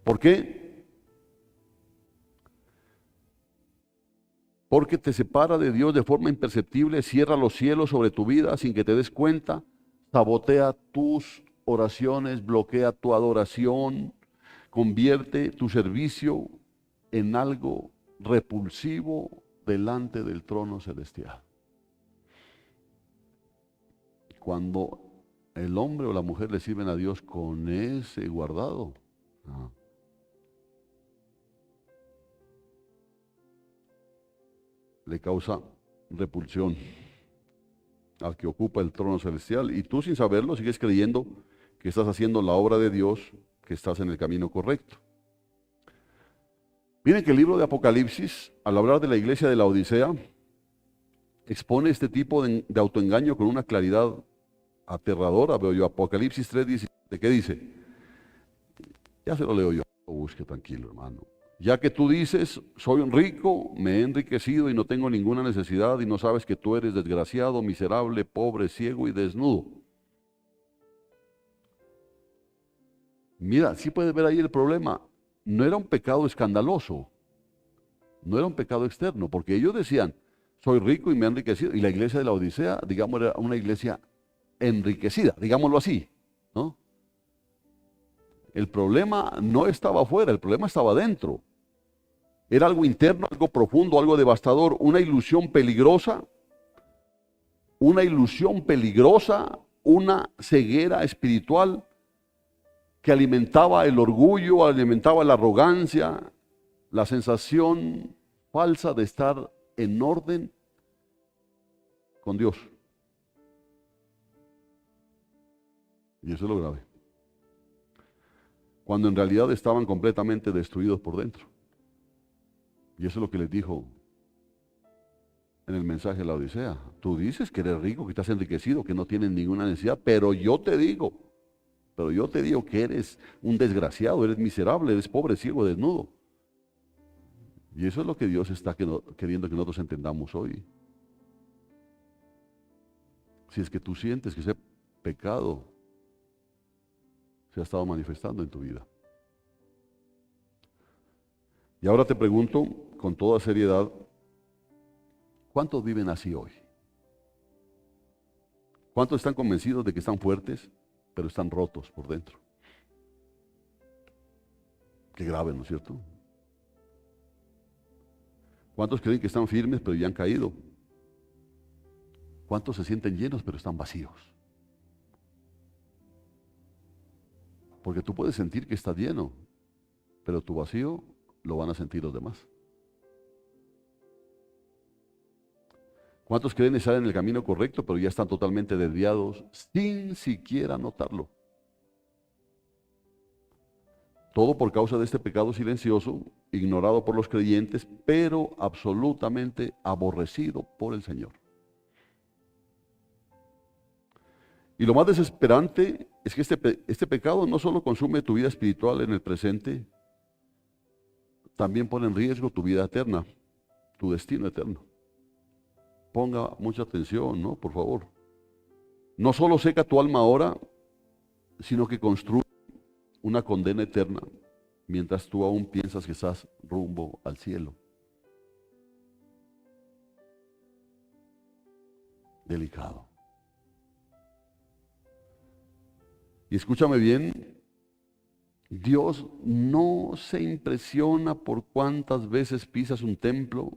Speaker 1: ¿Por qué? Porque te separa de Dios de forma imperceptible, cierra los cielos sobre tu vida sin que te des cuenta, sabotea tus oraciones, bloquea tu adoración, convierte tu servicio en algo repulsivo delante del trono celestial. Cuando el hombre o la mujer le sirven a Dios con ese guardado, le causa repulsión al que ocupa el trono celestial, y tú sin saberlo sigues creyendo que estás haciendo la obra de Dios, que estás en el camino correcto. Miren que el libro de Apocalipsis, al hablar de la iglesia de la Odisea, expone este tipo de autoengaño con una claridad aterradora. Veo yo Apocalipsis 3:17, ¿qué dice? Ya se lo leo yo, busque tranquilo, hermano. Ya que tú dices, soy un rico, me he enriquecido y no tengo ninguna necesidad, y no sabes que tú eres desgraciado, miserable, pobre, ciego y desnudo. Mira, sí puedes ver ahí el problema. No era un pecado escandaloso, no era un pecado externo, porque ellos decían, soy rico y me he enriquecido. Y la iglesia de la Odisea, digamos, era una iglesia enriquecida, digámoslo así, ¿no? El problema no estaba afuera, el problema estaba adentro. Era algo interno, algo profundo, algo devastador, una ilusión peligrosa, una ceguera espiritual que alimentaba el orgullo, alimentaba la arrogancia, la sensación falsa de estar en orden con Dios. Y eso es lo grave. Cuando en realidad estaban completamente destruidos por dentro. Y eso es lo que les dijo en el mensaje de la Odisea. Tú dices que eres rico, que estás enriquecido, que no tienes ninguna necesidad, pero yo te digo que eres un desgraciado, eres miserable, eres pobre, ciego, desnudo. Y eso es lo que Dios está queriendo que nosotros entendamos hoy. Si es que tú sientes que ese pecado se ha estado manifestando en tu vida. Y ahora te pregunto con toda seriedad, ¿cuántos viven así hoy? ¿Cuántos están convencidos de que están fuertes, pero están rotos por dentro? Qué grave, ¿no es cierto? ¿Cuántos creen que están firmes, pero ya han caído? ¿Cuántos se sienten llenos, pero están vacíos? Porque tú puedes sentir que estás lleno, pero tu vacío lo van a sentir los demás. ¿Cuántos creen estar en el camino correcto, pero ya están totalmente desviados sin siquiera notarlo? Todo por causa de este pecado silencioso, ignorado por los creyentes, pero absolutamente aborrecido por el Señor. Y lo más desesperante es que este pecado no solo consume tu vida espiritual en el presente, también pone en riesgo tu vida eterna, tu destino eterno. Ponga mucha atención, ¿no? Por favor. No solo seca tu alma ahora, sino que construye una condena eterna mientras tú aún piensas que estás rumbo al cielo. Delicado. Y escúchame bien, Dios no se impresiona por cuántas veces pisas un templo,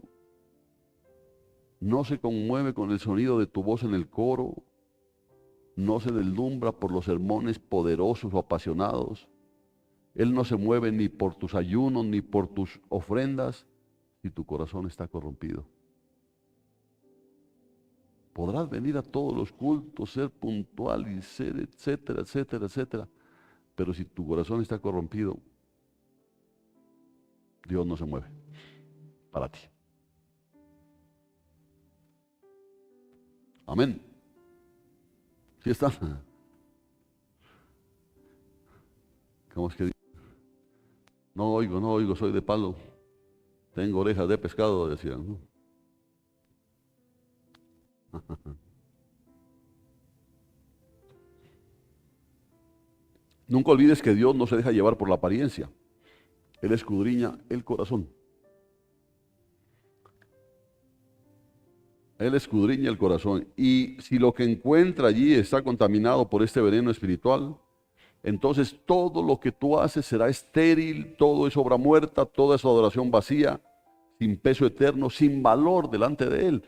Speaker 1: no se conmueve con el sonido de tu voz en el coro, no se deslumbra por los sermones poderosos o apasionados. Él no se mueve ni por tus ayunos ni por tus ofrendas si tu corazón está corrompido. Podrás venir a todos los cultos, ser puntual y ser etcétera, etcétera, etcétera. Pero si tu corazón está corrompido, Dios no se mueve para ti. Amén. ¿Sí está? ¿Cómo es que dice? No oigo, soy de palo. Tengo orejas de pescado, decían, ¿no? Nunca olvides que Dios no se deja llevar por la apariencia. Él escudriña el corazón. Él escudriña el corazón. Y si lo que encuentra allí está contaminado por este veneno espiritual, entonces todo lo que tú haces será estéril, todo es obra muerta, toda es adoración vacía, sin peso eterno, sin valor delante de Él.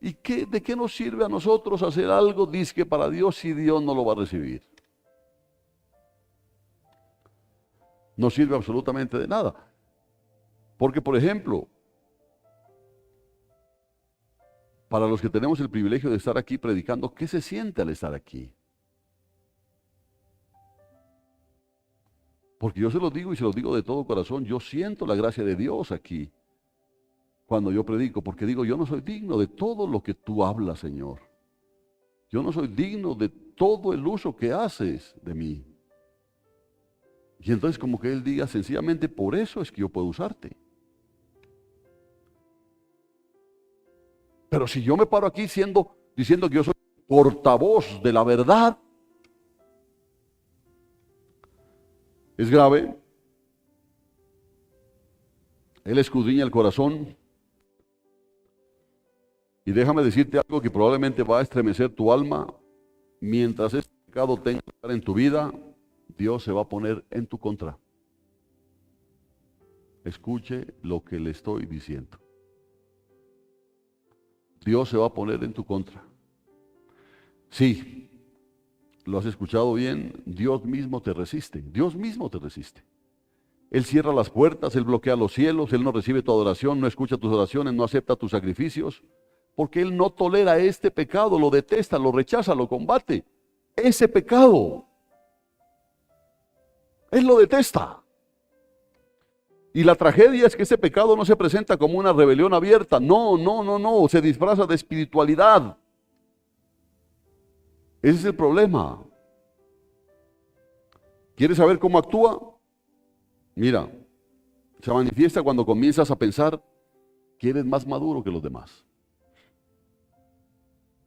Speaker 1: ¿Y de qué nos sirve a nosotros hacer algo, dizque para Dios, si Dios no lo va a recibir? No sirve absolutamente de nada. Porque, por ejemplo, para los que tenemos el privilegio de estar aquí predicando, ¿qué se siente al estar aquí? Porque yo se lo digo y se lo digo de todo corazón, yo siento la gracia de Dios aquí cuando yo predico, porque digo, yo no soy digno de todo lo que tú hablas, Señor. Yo no soy digno de todo el uso que haces de mí. Y entonces como que Él diga, sencillamente por eso es que yo puedo usarte. Pero si yo me paro aquí diciendo que yo soy portavoz de la verdad, es grave. Él escudriña el corazón. Y déjame decirte algo que probablemente va a estremecer tu alma. Mientras este pecado tenga lugar en tu vida, Dios se va a poner en tu contra. Escuche lo que le estoy diciendo. Dios se va a poner en tu contra. Sí, lo has escuchado bien, Dios mismo te resiste. Dios mismo te resiste. Él cierra las puertas, Él bloquea los cielos, Él no recibe tu adoración, no escucha tus oraciones, no acepta tus sacrificios, porque Él no tolera este pecado, lo detesta, lo rechaza, lo combate. Ese pecado, Él lo detesta. Y la tragedia es que ese pecado no se presenta como una rebelión abierta, no, se disfraza de espiritualidad. Ese es el problema. ¿Quieres saber cómo actúa? Mira, se manifiesta cuando comienzas a pensar que eres más maduro que los demás.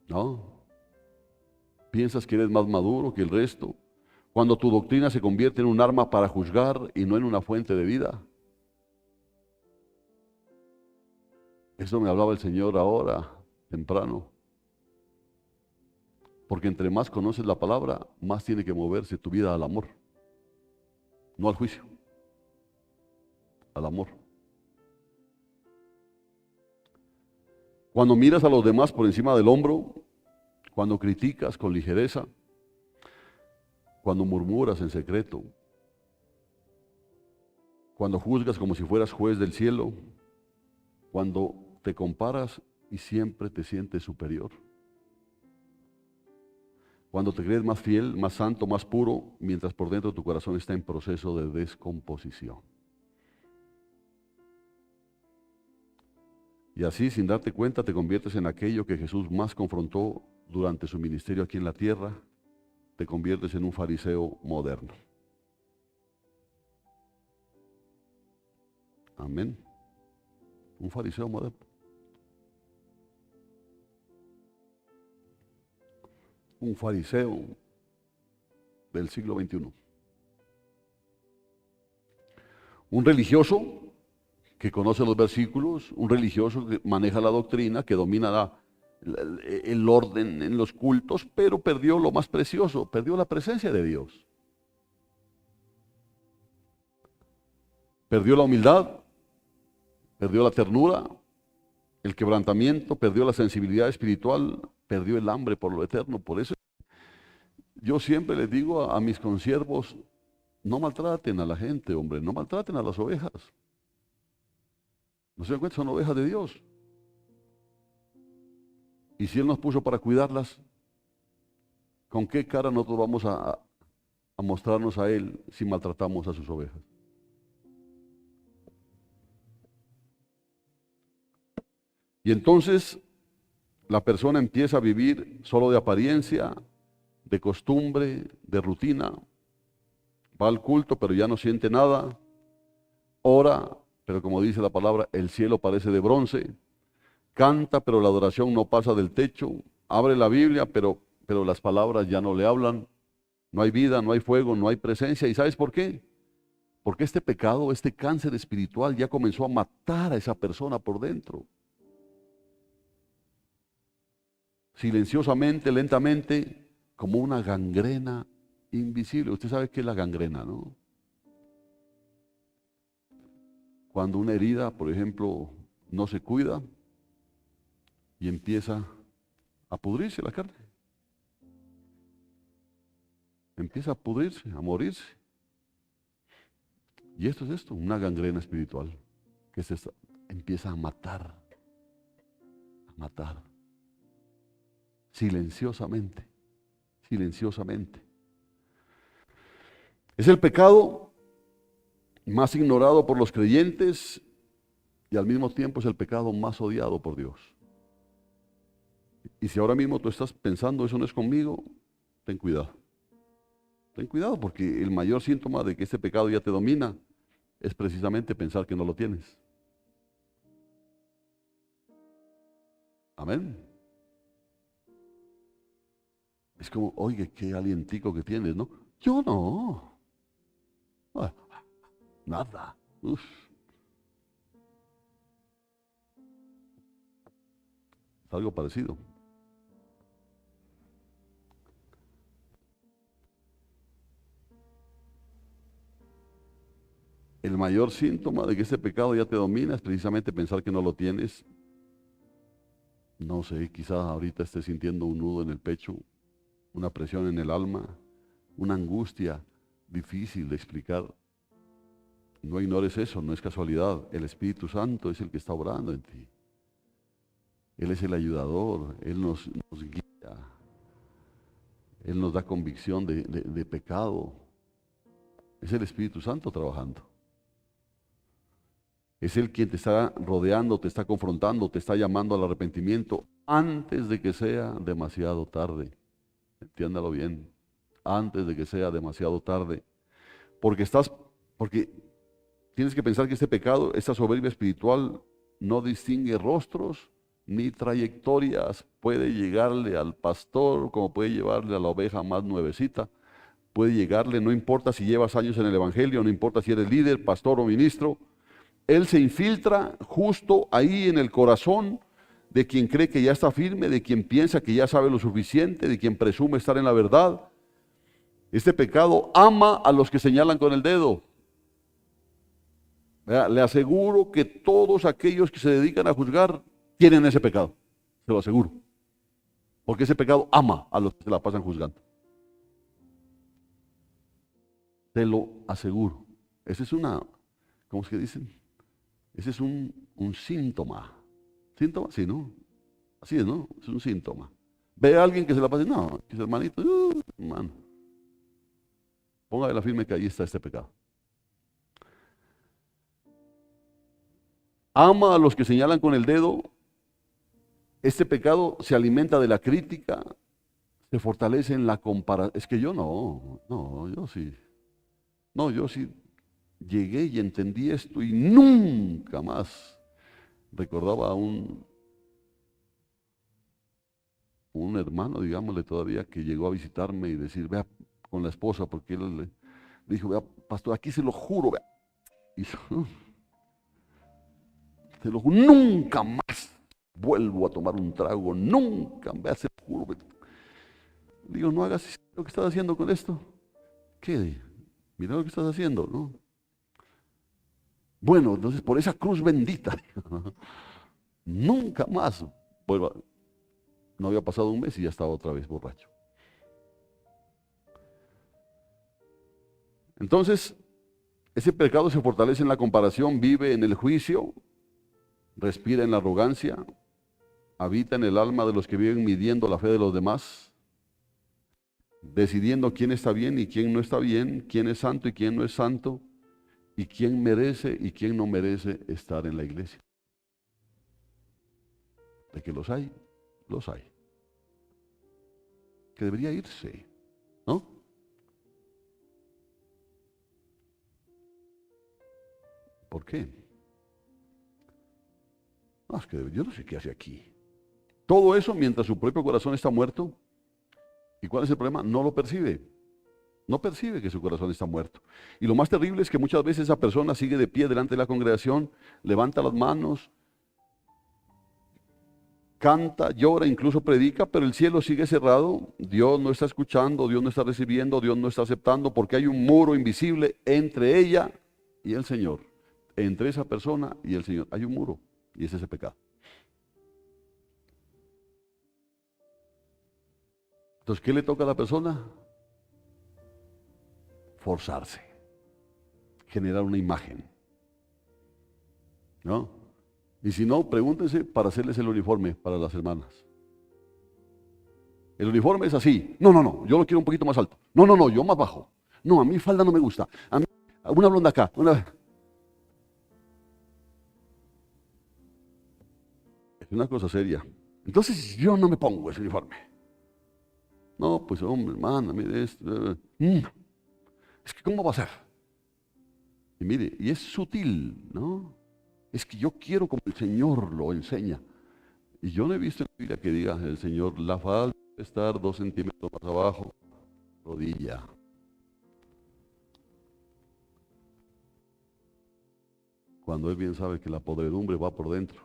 Speaker 1: ¿No? Piensas que eres más maduro que el resto. Cuando tu doctrina se convierte en un arma para juzgar y no en una fuente de vida. Eso me hablaba el Señor ahora, temprano. Porque entre más conoces la palabra, más tiene que moverse tu vida al amor. No al juicio. Al amor. Cuando miras a los demás por encima del hombro, cuando criticas con ligereza, cuando murmuras en secreto, cuando juzgas como si fueras juez del cielo, cuando te comparas y siempre te sientes superior, cuando te crees más fiel, más santo, más puro, mientras por dentro tu corazón está en proceso de descomposición. Y así, sin darte cuenta, te conviertes en aquello que Jesús más confrontó durante su ministerio aquí en la tierra. Te conviertes en un fariseo moderno. Amén. Un fariseo moderno. Un fariseo del siglo XXI. Un religioso que conoce los versículos, un religioso que maneja la doctrina, que domina el orden en los cultos, pero perdió lo más precioso, perdió la presencia de Dios. Perdió la humildad, perdió la ternura, el quebrantamiento, perdió la sensibilidad espiritual, perdió el hambre por lo eterno. Por eso yo siempre les digo a mis consiervos, no maltraten a la gente, hombre, no maltraten a las ovejas. ¿No se dan cuenta? Son ovejas de Dios. Y si Él nos puso para cuidarlas, ¿con qué cara nosotros vamos a mostrarnos a Él si maltratamos a sus ovejas? Y entonces la persona empieza a vivir solo de apariencia, de costumbre, de rutina. Va al culto, pero ya no siente nada. Ora, pero como dice la palabra, el cielo parece de bronce. Canta, pero la adoración no pasa del techo. Abre la Biblia, pero las palabras ya no le hablan. No hay vida, no hay fuego, no hay presencia. ¿Y sabes por qué? Porque este pecado, este cáncer espiritual ya comenzó a matar a esa persona por dentro. Silenciosamente, lentamente, como una gangrena invisible. Usted sabe qué es la gangrena, ¿no? Cuando una herida, por ejemplo, no se cuida y empieza a pudrirse la carne. Empieza a pudrirse, a morirse. Y esto es esto, una gangrena espiritual que empieza a matar, silenciosamente, silenciosamente. Es el pecado más ignorado por los creyentes y al mismo tiempo es el pecado más odiado por Dios. Y si ahora mismo tú estás pensando, eso no es conmigo, ten cuidado. Ten cuidado porque el mayor síntoma de que este pecado ya te domina es precisamente pensar que no lo tienes. Amén. Es como, oye, qué alientico que tienes, ¿no? Yo no. Ah, nada. Uf. Es algo parecido. El mayor síntoma de que este pecado ya te domina es precisamente pensar que no lo tienes. No sé, quizás ahorita estés sintiendo un nudo en el pecho, una presión en el alma, una angustia difícil de explicar. No ignores eso, no es casualidad. El Espíritu Santo es el que está obrando en ti. Él es el ayudador, Él nos guía, Él nos da convicción de pecado. Es el Espíritu Santo trabajando. Es Él quien te está rodeando, te está confrontando, te está llamando al arrepentimiento antes de que sea demasiado tarde. Entiéndalo bien, antes de que sea demasiado tarde. Porque tienes que pensar que este pecado, esta soberbia espiritual, no distingue rostros ni trayectorias. Puede llegarle al pastor como puede llevarle a la oveja más nuevecita. Puede llegarle, no importa si llevas años en el Evangelio, no importa si eres líder, pastor o ministro. Él se infiltra justo ahí en el corazón de quien cree que ya está firme, de quien piensa que ya sabe lo suficiente, de quien presume estar en la verdad. Este pecado ama a los que señalan con el dedo. Le aseguro que todos aquellos que se dedican a juzgar tienen ese pecado, se lo aseguro. Porque ese pecado ama a los que se la pasan juzgando. Te lo aseguro. Esa es una ¿cómo es que dicen? Ese es un síntoma. ¿Síntoma? Sí, ¿no? Así es, ¿no? Es un síntoma. Ve a alguien que se la pase, no, dice hermanito, hermano, póngale la firme que ahí está este pecado. Ama a los que señalan con el dedo. Este pecado se alimenta de la crítica, se fortalece en la comparación. Es que yo yo sí. No, yo sí llegué y entendí esto y nunca más. Recordaba a un hermano, digámosle todavía, que llegó a visitarme y decir, vea, con la esposa, porque él le dijo, vea, pastor, aquí se lo juro, vea. Y se lo juro, nunca más vuelvo a tomar un trago, nunca, vea, se lo juro. Digo, no hagas lo que estás haciendo con esto. ¿Qué? Mira lo que estás haciendo, ¿no? Bueno, entonces por esa cruz bendita, nunca más vuelva. No había pasado un mes y ya estaba otra vez borracho. Entonces, ese pecado se fortalece en la comparación, vive en el juicio, respira en la arrogancia, habita en el alma de los que viven midiendo la fe de los demás, decidiendo quién está bien y quién no está bien, quién es santo y quién no es santo, y quién merece y quién no merece estar en la iglesia. De que los hay, los hay. Que debería irse, ¿no? ¿Por qué? No, es que yo no sé qué hace aquí. Todo eso mientras su propio corazón está muerto. ¿Y cuál es el problema? No lo percibe. No percibe que su corazón está muerto. Y lo más terrible es que muchas veces esa persona sigue de pie delante de la congregación, levanta las manos, canta, llora, incluso predica, pero el cielo sigue cerrado. Dios no está escuchando, Dios no está recibiendo, Dios no está aceptando, porque hay un muro invisible entre ella y el Señor. Entre esa persona y el Señor hay un muro, y es ese pecado. Entonces, ¿qué le toca a la persona? Forzarse, generar una imagen, ¿no? Y si no, pregúntense para hacerles el uniforme para las hermanas. El uniforme es así. No, yo lo quiero un poquito más alto. No, yo más bajo. No, a mí falda no me gusta. A mí, una blonda acá. Es una cosa seria. Entonces yo no me pongo ese uniforme. No, pues hombre, hermana, mire esto. Es que ¿cómo va a ser? Y mire, y es sutil, ¿no? Es que yo quiero como el Señor lo enseña. Y yo no he visto en la Biblia que diga el Señor, la falda debe estar 2 centímetros más abajo, rodilla. Cuando Él bien sabe que la podredumbre va por dentro.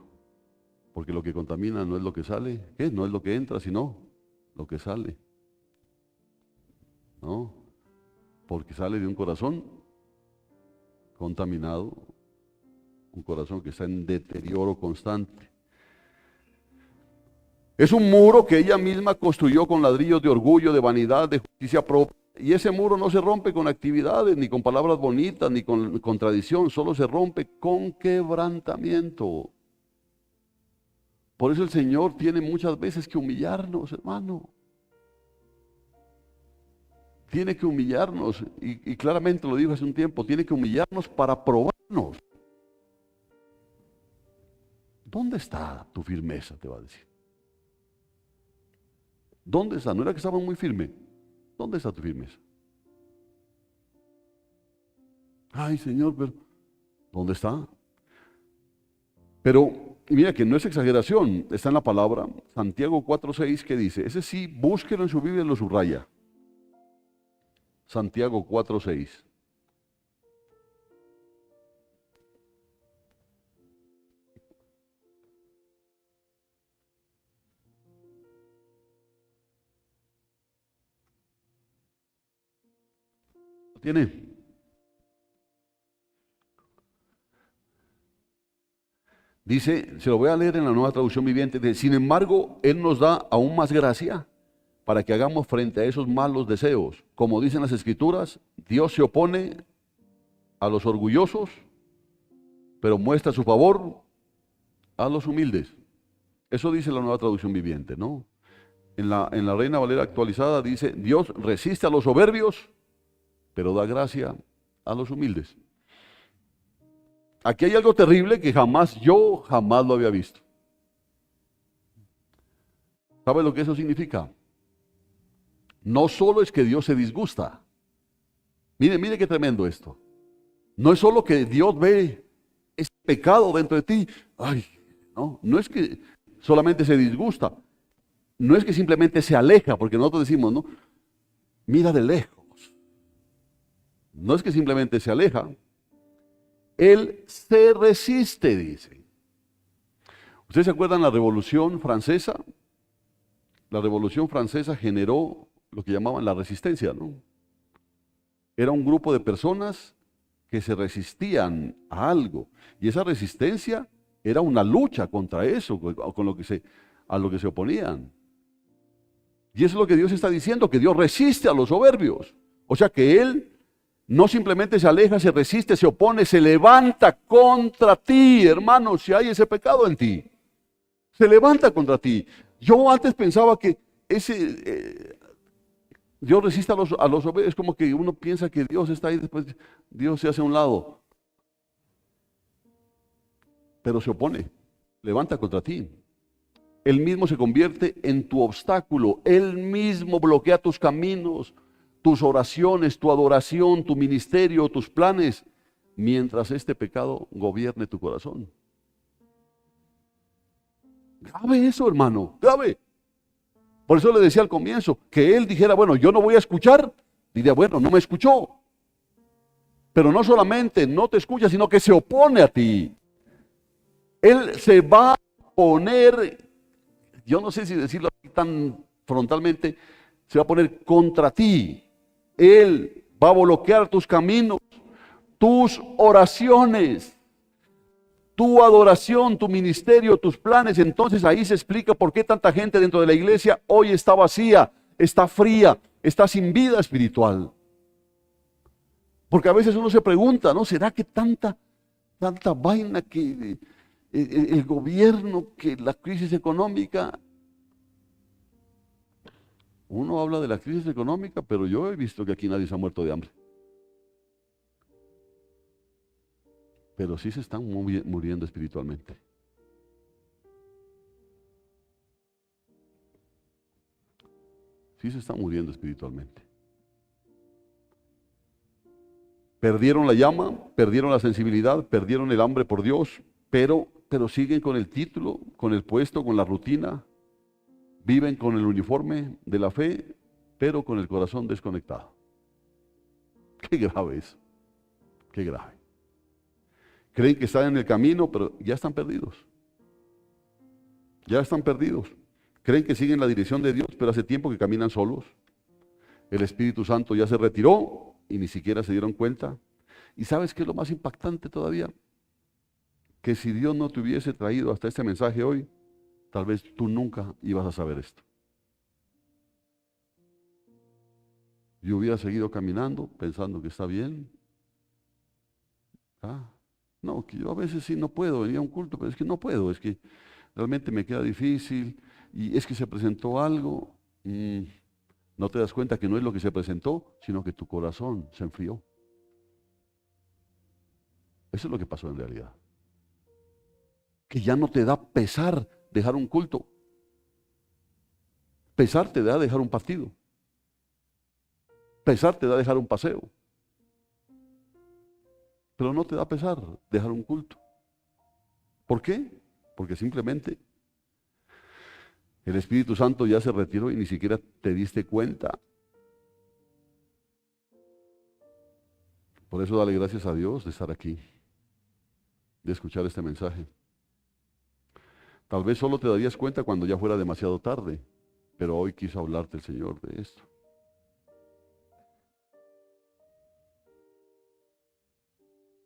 Speaker 1: Porque lo que contamina no es lo que sale, ¿qué? No es lo que entra, sino lo que sale. ¿No? Porque sale de un corazón contaminado, un corazón que está en deterioro constante. Es un muro que ella misma construyó con ladrillos de orgullo, de vanidad, de justicia propia. Y ese muro no se rompe con actividades, ni con palabras bonitas, ni con tradición, solo se rompe con quebrantamiento. Por eso el Señor tiene muchas veces que humillarnos, hermano. Tiene que humillarnos, y claramente lo dijo hace un tiempo, tiene que humillarnos para probarnos. ¿Dónde está tu firmeza? Te va a decir. ¿Dónde está? ¿No era que estaba muy firme? ¿Dónde está tu firmeza? Ay, Señor, pero ¿dónde está? Pero, y mira que no es exageración, está en la palabra, Santiago 4:6, que dice, ese sí, búsquelo en su Biblia y lo subraya. Santiago 4:6. ¿Lo tiene? Dice, se lo voy a leer en la Nueva Traducción Viviente, dice, sin embargo, Él nos da aún más gracia para que hagamos frente a esos malos deseos. Como dicen las Escrituras, Dios se opone a los orgullosos, pero muestra su favor a los humildes. Eso dice la Nueva Traducción Viviente, ¿no? En la Reina Valera actualizada dice, Dios resiste a los soberbios, pero da gracia a los humildes. Aquí hay algo terrible que jamás lo había visto. ¿Sabe lo que eso significa? No solo es que Dios se disgusta. Mire qué tremendo esto. No es solo que Dios ve ese pecado dentro de ti. Ay, no es que solamente se disgusta. No es que simplemente se aleja, porque nosotros decimos, no, mira de lejos. No es que simplemente se aleja. Él se resiste, dice. ¿Ustedes se acuerdan la Revolución Francesa? La Revolución Francesa generó lo que llamaban la resistencia, ¿no? Era un grupo de personas que se resistían a algo. Y esa resistencia era una lucha contra eso, a lo que se oponían. Y eso es lo que Dios está diciendo, que Dios resiste a los soberbios. O sea que Él no simplemente se aleja, se resiste, se opone, se levanta contra ti, hermano, si hay ese pecado en ti. Se levanta contra ti. Yo antes pensaba que Dios resiste a los soberbios, es como que uno piensa que Dios está ahí, después Dios se hace a un lado. Pero se opone, levanta contra ti. Él mismo se convierte en tu obstáculo, Él mismo bloquea tus caminos, tus oraciones, tu adoración, tu ministerio, tus planes, mientras este pecado gobierne tu corazón. Grave eso, hermano, grave. Por eso le decía al comienzo, que él dijera, bueno, yo no voy a escuchar, diría, bueno, no me escuchó. Pero no solamente no te escucha, sino que se opone a ti. Él se va a poner, yo no sé si decirlo así tan frontalmente, se va a poner contra ti. Él va a bloquear tus caminos, tus oraciones, tu adoración, tu ministerio, tus planes. Entonces ahí se explica por qué tanta gente dentro de la iglesia hoy está vacía, está fría, está sin vida espiritual. Porque a veces uno se pregunta, ¿no? ¿Será que tanta vaina que el gobierno, que la crisis económica? Uno habla de la crisis económica, pero yo he visto que aquí nadie se ha muerto de hambre. Pero sí se están muriendo espiritualmente. Sí se están muriendo espiritualmente. Perdieron la llama, perdieron la sensibilidad, perdieron el hambre por Dios, pero siguen con el título, con el puesto, con la rutina. Viven con el uniforme de la fe, pero con el corazón desconectado. Qué grave es. Qué grave. Creen que están en el camino, pero ya están perdidos. Ya están perdidos. Creen que siguen la dirección de Dios, pero hace tiempo que caminan solos. El Espíritu Santo ya se retiró y ni siquiera se dieron cuenta. ¿Y sabes qué es lo más impactante todavía? Que si Dios no te hubiese traído hasta este mensaje hoy, tal vez tú nunca ibas a saber esto. Yo hubiera seguido caminando pensando que está bien. No, que yo a veces sí no puedo venir a un culto, pero es que no puedo, es que realmente me queda difícil y es que se presentó algo. No te das cuenta que no es lo que se presentó, sino que tu corazón se enfrió. Eso es lo que pasó en realidad. Que ya no te da pesar dejar un culto. Pesar te da dejar un partido. Pesar te da dejar un paseo. Pero no te da pesar dejar un culto. ¿Por qué? Porque simplemente el Espíritu Santo ya se retiró y ni siquiera te diste cuenta. Por eso dale gracias a Dios de estar aquí, de escuchar este mensaje. Tal vez solo te darías cuenta cuando ya fuera demasiado tarde, pero hoy quiso hablarte el Señor de esto.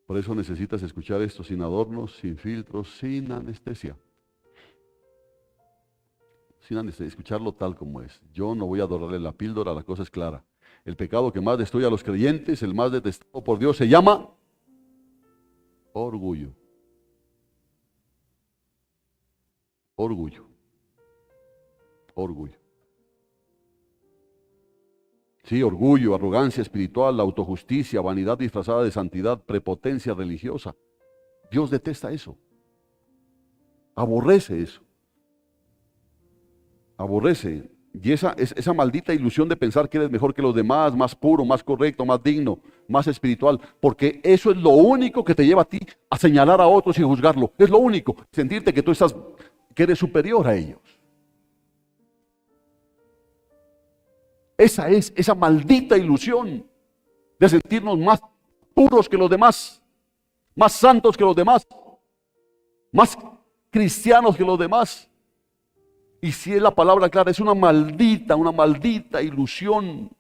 Speaker 1: Por eso necesitas escuchar esto sin adornos, sin filtros, sin anestesia. Sin anestesia, escucharlo tal como es. Yo no voy a adorarle la píldora, la cosa es clara. El pecado que más destruye a los creyentes, el más detestado por Dios, se llama orgullo. Orgullo. Orgullo. Sí, orgullo, arrogancia espiritual, autojusticia, vanidad disfrazada de santidad, prepotencia religiosa. Dios detesta eso. Aborrece eso. Aborrece. Y esa maldita ilusión de pensar que eres mejor que los demás, más puro, más correcto, más digno, más espiritual, porque eso es lo único que te lleva a ti a señalar a otros y juzgarlo. Es lo único, sentirte que que eres superior a ellos. Esa es esa maldita ilusión de sentirnos más puros que los demás, más santos que los demás, más cristianos que los demás. Y si es la palabra clara, es una maldita ilusión.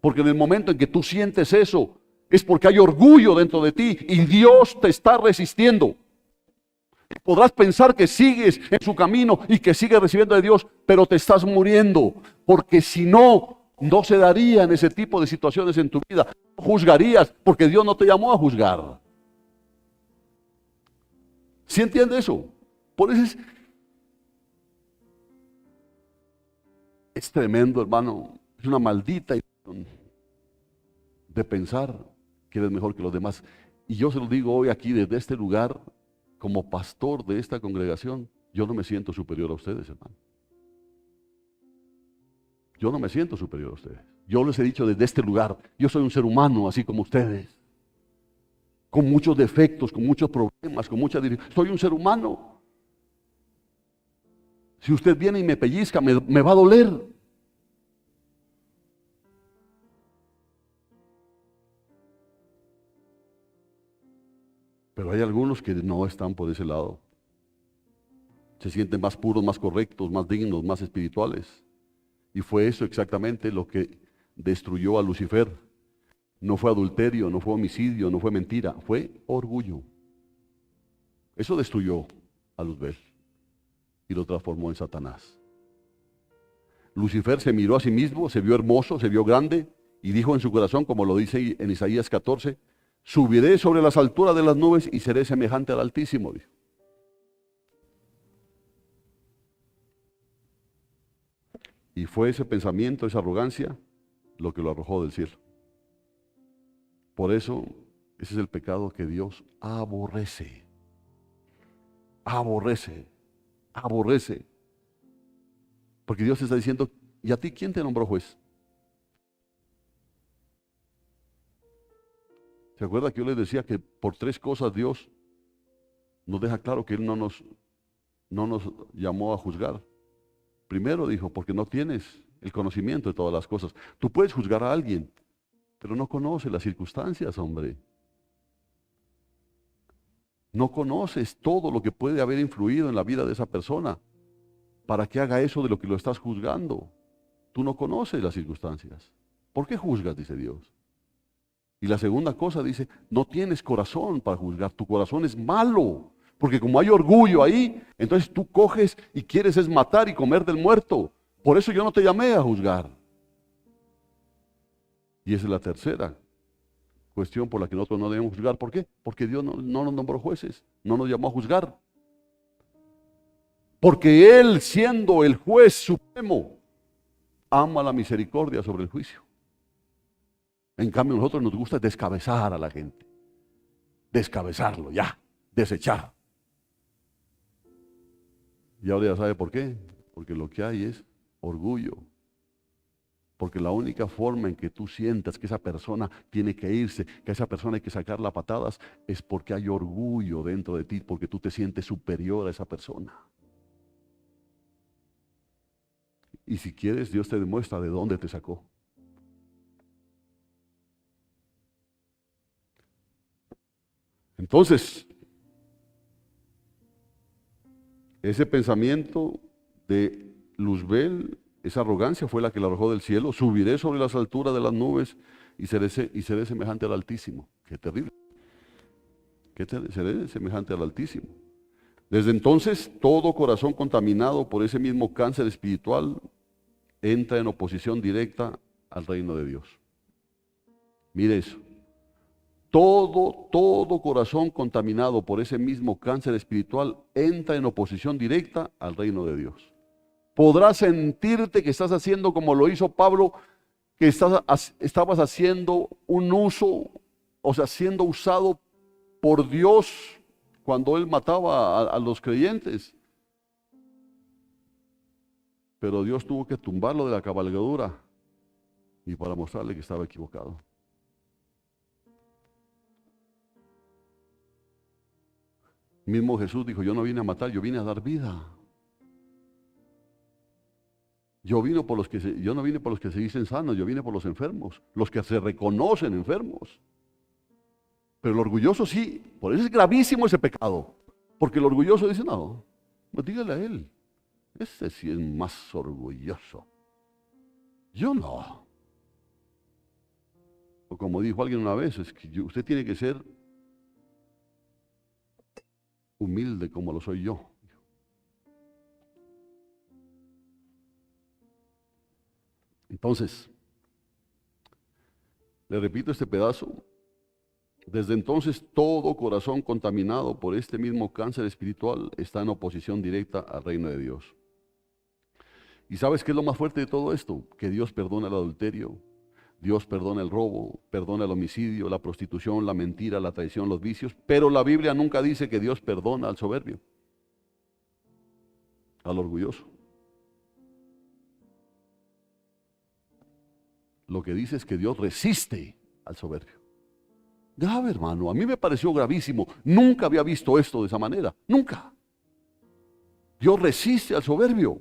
Speaker 1: Porque en el momento en que tú sientes eso, es porque hay orgullo dentro de ti y Dios te está resistiendo. Podrás pensar que sigues en su camino y que sigues recibiendo de Dios, pero te estás muriendo. Porque si no, no se darían ese tipo de situaciones en tu vida. Juzgarías, porque Dios no te llamó a juzgar. ¿Sí entiende eso? Por eso es tremendo, hermano. Es una maldita ilusión de pensar que eres mejor que los demás. Y yo se lo digo hoy aquí desde este lugar, como pastor de esta congregación, yo no me siento superior a ustedes, hermano. Yo no me siento superior a ustedes. Yo les he dicho desde este lugar, yo soy un ser humano así como ustedes, con muchos defectos, con muchos problemas, con muchas dificultades. Soy un ser humano. Si usted viene y me pellizca, me va a doler. Pero hay algunos que no están por ese lado. Se sienten más puros, más correctos, más dignos, más espirituales. Y fue eso exactamente lo que destruyó a Lucifer. No fue adulterio, no fue homicidio, no fue mentira, fue orgullo. Eso destruyó a Luzbel y lo transformó en Satanás. Lucifer se miró a sí mismo, se vio hermoso, se vio grande y dijo en su corazón, como lo dice en Isaías 14, subiré sobre las alturas de las nubes y seré semejante al Altísimo, dijo. Y fue ese pensamiento, esa arrogancia, lo que lo arrojó del cielo. Por eso, ese es el pecado que Dios aborrece. Aborrece. Aborrece. Porque Dios está diciendo, ¿y a ti quién te nombró juez? ¿Se acuerda que yo les decía que por 3 cosas Dios nos deja claro que Él no nos llamó a juzgar? Primero dijo, porque no tienes el conocimiento de todas las cosas. Tú puedes juzgar a alguien, pero no conoces las circunstancias, hombre. No conoces todo lo que puede haber influido en la vida de esa persona para que haga eso de lo que lo estás juzgando. Tú no conoces las circunstancias. ¿Por qué juzgas? Dice Dios. Y la segunda cosa dice, no tienes corazón para juzgar. Tu corazón es malo. Porque como hay orgullo ahí, entonces tú coges y quieres es matar y comer del muerto. Por eso yo no te llamé a juzgar. Y esa es la tercera cuestión por la que nosotros no debemos juzgar. ¿Por qué? Porque Dios no nos nombró jueces, no nos llamó a juzgar. Porque Él, siendo el juez supremo, ama la misericordia sobre el juicio. En cambio, a nosotros nos gusta descabezar a la gente. Descabezarlo, ya, desechar. Y ahora ya sabe por qué. Porque lo que hay es orgullo. Porque la única forma en que tú sientas que esa persona tiene que irse, que a esa persona hay que sacarla a patadas, es porque hay orgullo dentro de ti, porque tú te sientes superior a esa persona. Y si quieres, Dios te demuestra de dónde te sacó. Entonces, ese pensamiento de Luzbel, esa arrogancia fue la que la arrojó del cielo. Subiré sobre las alturas de las nubes y seré semejante al Altísimo. Qué terrible. Seré semejante al Altísimo. Desde entonces, todo corazón contaminado por ese mismo cáncer espiritual entra en oposición directa al reino de Dios. Mire eso. todo corazón contaminado por ese mismo cáncer espiritual entra en oposición directa al reino de Dios. Podrás sentirte que estás haciendo como lo hizo Pablo, que estabas haciendo un uso, o sea, siendo usado por Dios cuando él mataba a los creyentes. Pero Dios tuvo que tumbarlo de la cabalgadura y para mostrarle que estaba equivocado. Mismo Jesús dijo, yo no vine a matar, yo vine a dar vida. Yo no vine por los que se dicen sanos, yo vine por los enfermos, los que se reconocen enfermos. Pero el orgulloso sí, por eso es gravísimo ese pecado. Porque el orgulloso dice, no dígale a él. Ese sí es más orgulloso. Yo no. O como dijo alguien una vez, es que usted tiene que ser humilde como lo soy yo. Entonces, le repito este pedazo. Desde entonces todo corazón contaminado por este mismo cáncer espiritual está en oposición directa al reino de Dios. ¿Y sabes qué es lo más fuerte de todo esto? Que Dios perdona el adulterio, Dios perdona el robo, perdona el homicidio, la prostitución, la mentira, la traición, los vicios, pero la Biblia nunca dice que Dios perdona al soberbio, al orgulloso. Lo que dice es que Dios resiste al soberbio. Grave, hermano, a mí me pareció gravísimo. Nunca había visto esto de esa manera, nunca. Dios resiste al soberbio.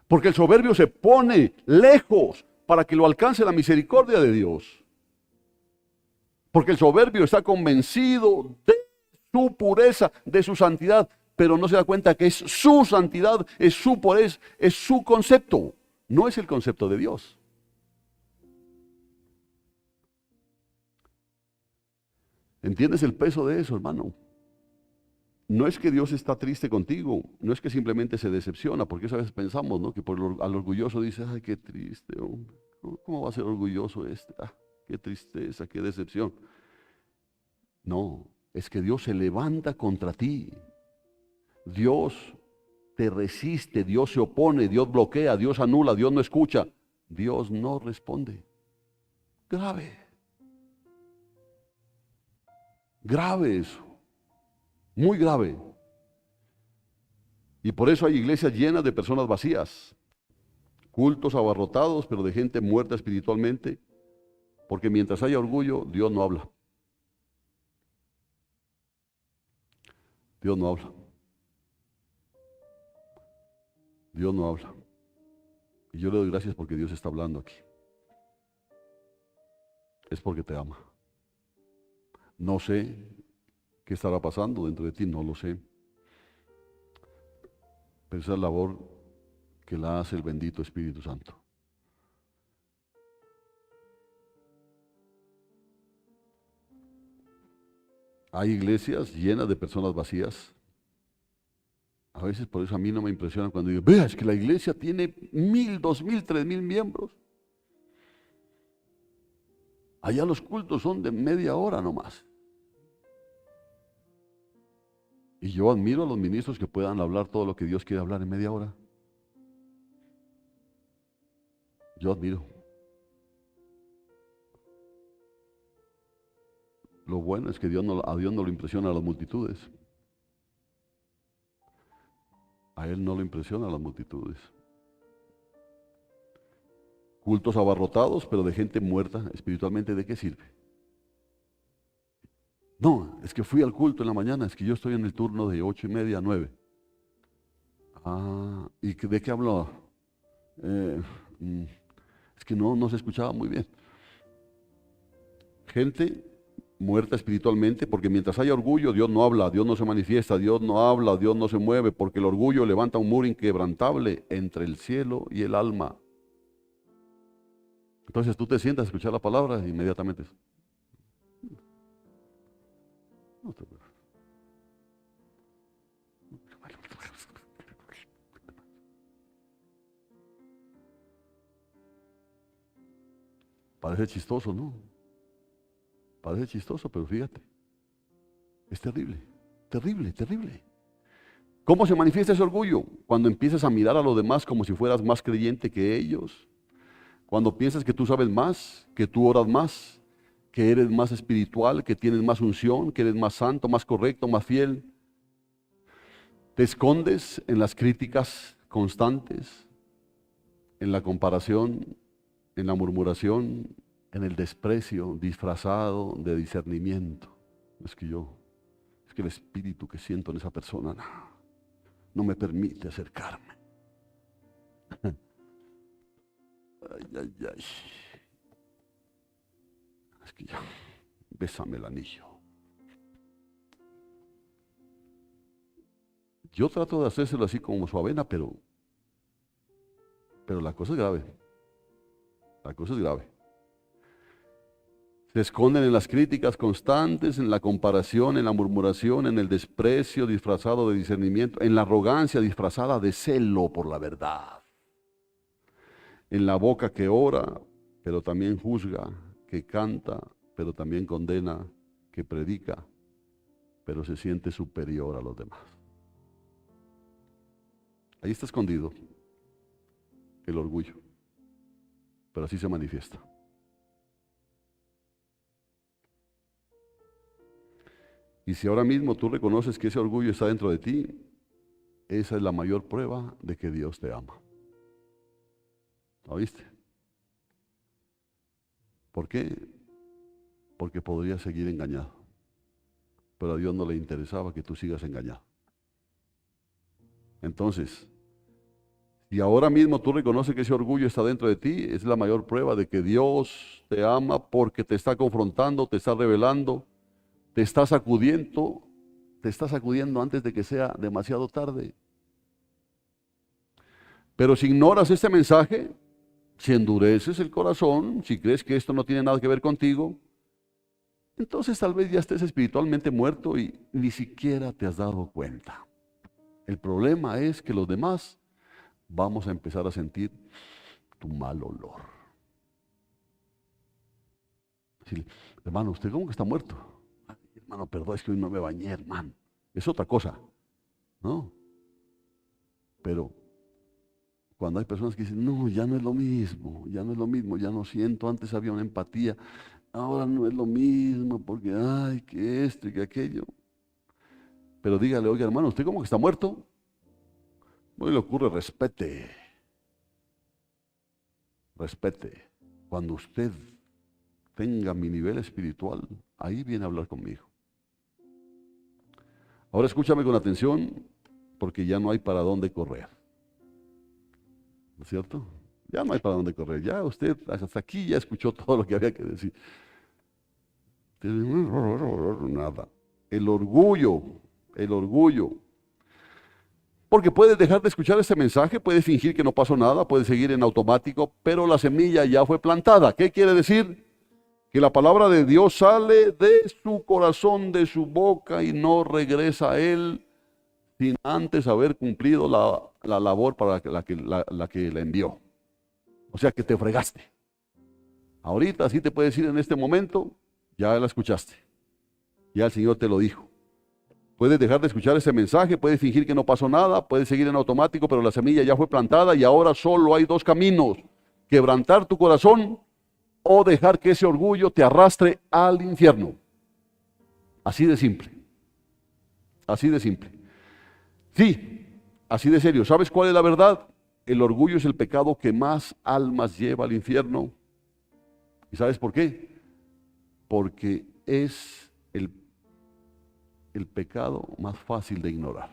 Speaker 1: Porque el soberbio se pone lejos para que lo alcance la misericordia de Dios. Porque el soberbio está convencido de su pureza, de su santidad, pero no se da cuenta que es su santidad, es su pureza, es su concepto, no es el concepto de Dios. ¿Entiendes el peso de eso, hermano? No es que Dios está triste contigo, no es que simplemente se decepciona, porque a veces pensamos, ¿no? Que al orgulloso dice, ay, qué triste, hombre. ¿Cómo va a ser orgulloso este? Ah, qué tristeza, qué decepción. No, es que Dios se levanta contra ti. Dios te resiste, Dios se opone, Dios bloquea, Dios anula, Dios no escucha, Dios no responde. Grave. Grave eso. Muy grave. Y por eso hay iglesias llenas de personas vacías, cultos abarrotados, pero de gente muerta espiritualmente, porque mientras haya orgullo, Dios no habla. Dios no habla. Dios no habla. Y yo le doy gracias porque Dios está hablando aquí. Es porque te ama. No sé qué estará pasando dentro de ti, no lo sé. Pero esa es la labor que la hace el bendito Espíritu Santo. Hay iglesias llenas de personas vacías. A veces por eso a mí no me impresiona cuando digo, vea, es que la iglesia tiene 1,000, 2,000, 3,000 miembros. Allá los cultos son de media hora nomás. Y yo admiro a los ministros que puedan hablar todo lo que Dios quiere hablar en media hora. Yo admiro. Lo bueno es que a Dios no lo impresiona a las multitudes. A Él no lo impresiona a las multitudes. Cultos abarrotados, pero de gente muerta espiritualmente, ¿de qué sirve? No, es que fui al culto en la mañana, es que yo estoy en el turno de 8:30 a 9. Ah, ¿y de qué habló? Es que no se escuchaba muy bien. Gente muerta espiritualmente, porque mientras haya orgullo, Dios no habla, Dios no se manifiesta, Dios no habla, Dios no se mueve, porque el orgullo levanta un muro inquebrantable entre el cielo y el alma. Entonces tú te sientas a escuchar la palabra e inmediatamente. Parece chistoso, ¿no? Parece chistoso, pero fíjate, es terrible, terrible, terrible. ¿Cómo se manifiesta ese orgullo? Cuando empiezas a mirar a los demás como si fueras más creyente que ellos. Cuando piensas que tú sabes más, que tú oras más, que eres más espiritual, que tienes más unción, que eres más santo, más correcto, más fiel. Te escondes en las críticas constantes, en la comparación, en la murmuración, en el desprecio disfrazado de discernimiento. Es que el espíritu que siento en esa persona no me permite acercarme. Ay, ay, ay. Es que ya, bésame el anillo. Yo trato de hacérselo así como su avena, pero la cosa es grave. La cosa es grave. Se esconden en las críticas constantes, en la comparación, en la murmuración, en el desprecio disfrazado de discernimiento, en la arrogancia disfrazada de celo por la verdad. En la boca que ora, pero también juzga, que canta, pero también condena, que predica, pero se siente superior a los demás. Ahí está escondido el orgullo, pero así se manifiesta. Y si ahora mismo tú reconoces que ese orgullo está dentro de ti, esa es la mayor prueba de que Dios te ama. ¿Lo viste? ¿Por qué? Porque podrías seguir engañado, pero a Dios no le interesaba que tú sigas engañado. Entonces, si ahora mismo tú reconoces que ese orgullo está dentro de ti, es la mayor prueba de que Dios te ama porque te está confrontando, te está revelando, te está sacudiendo antes de que sea demasiado tarde. Pero si ignoras este mensaje, si endureces el corazón, si crees que esto no tiene nada que ver contigo, entonces tal vez ya estés espiritualmente muerto y ni siquiera te has dado cuenta. El problema es que los demás vamos a empezar a sentir tu mal olor. Decirle, hermano, ¿usted cómo que está muerto? Ay, hermano, perdón, es que hoy no me bañé, hermano. Es otra cosa, ¿no? Pero cuando hay personas que dicen, no, ya no es lo mismo, ya no es lo mismo, ya no siento, antes había una empatía, ahora no es lo mismo, porque, ay, que esto y que aquello. Pero dígale, oiga, hermano, ¿usted cómo que está muerto? No le ocurre, respete. Respete. Cuando usted tenga mi nivel espiritual, ahí viene a hablar conmigo. Ahora escúchame con atención, porque ya no hay para dónde correr. ¿No es cierto? Ya no hay para dónde correr. Ya usted hasta aquí ya escuchó todo lo que había que decir. Nada. El orgullo. Porque puedes dejar de escuchar este mensaje, puedes fingir que no pasó nada, puedes seguir en automático, pero la semilla ya fue plantada. ¿Qué quiere decir? Que la palabra de Dios sale de su corazón, de su boca y no regresa a él sin antes haber cumplido la labor para la que la envió. O sea que te fregaste. Ahorita sí te puedes decir en este momento, ya la escuchaste. Ya el Señor te lo dijo. Puedes dejar de escuchar ese mensaje, puedes fingir que no pasó nada, puedes seguir en automático, pero la semilla ya fue plantada y ahora solo hay dos caminos: quebrantar tu corazón o dejar que ese orgullo te arrastre al infierno. Así de simple. Así de simple. Sí, así de serio. ¿Sabes cuál es la verdad? El orgullo es el pecado que más almas lleva al infierno. ¿Y sabes por qué? Porque es el pecado más fácil de ignorar.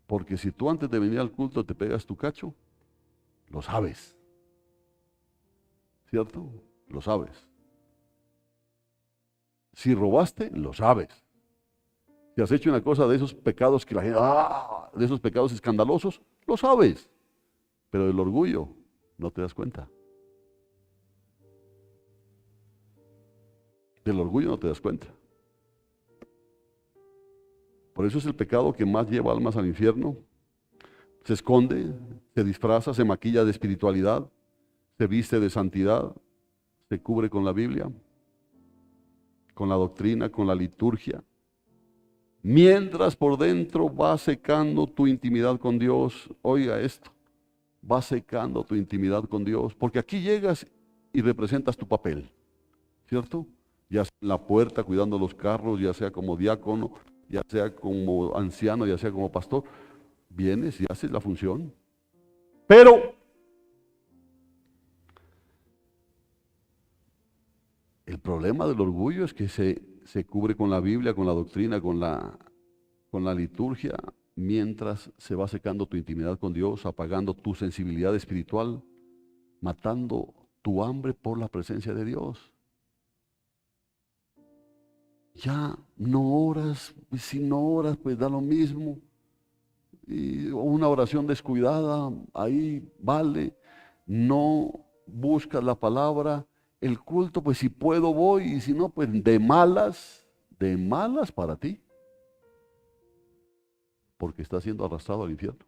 Speaker 1: Porque si tú antes de venir al culto te pegas tu cacho, lo sabes. ¿Cierto? Lo sabes. Si robaste, lo sabes. Si has hecho una cosa de esos pecados que la gente, de esos pecados escandalosos, lo sabes. Pero del orgullo no te das cuenta. Del orgullo no te das cuenta. Por eso es el pecado que más lleva almas al infierno. Se esconde, se disfraza, se maquilla de espiritualidad, se viste de santidad, se cubre con la Biblia, con la doctrina, con la liturgia, mientras por dentro va secando tu intimidad con Dios. Oiga esto, va secando tu intimidad con Dios, porque aquí llegas y representas tu papel, ¿cierto? Ya sea en la puerta cuidando los carros, ya sea como diácono, ya sea como anciano, ya sea como pastor, vienes y haces la función. Pero el problema del orgullo es que se cubre con la Biblia, con la doctrina, con la liturgia, mientras se va secando tu intimidad con Dios, apagando tu sensibilidad espiritual, matando tu hambre por la presencia de Dios. Ya no oras, pues si no oras, pues da lo mismo. Y una oración descuidada, ahí vale. No buscas la palabra, el culto, pues si puedo voy, y si no, pues de malas para ti, porque estás siendo arrastrado al infierno.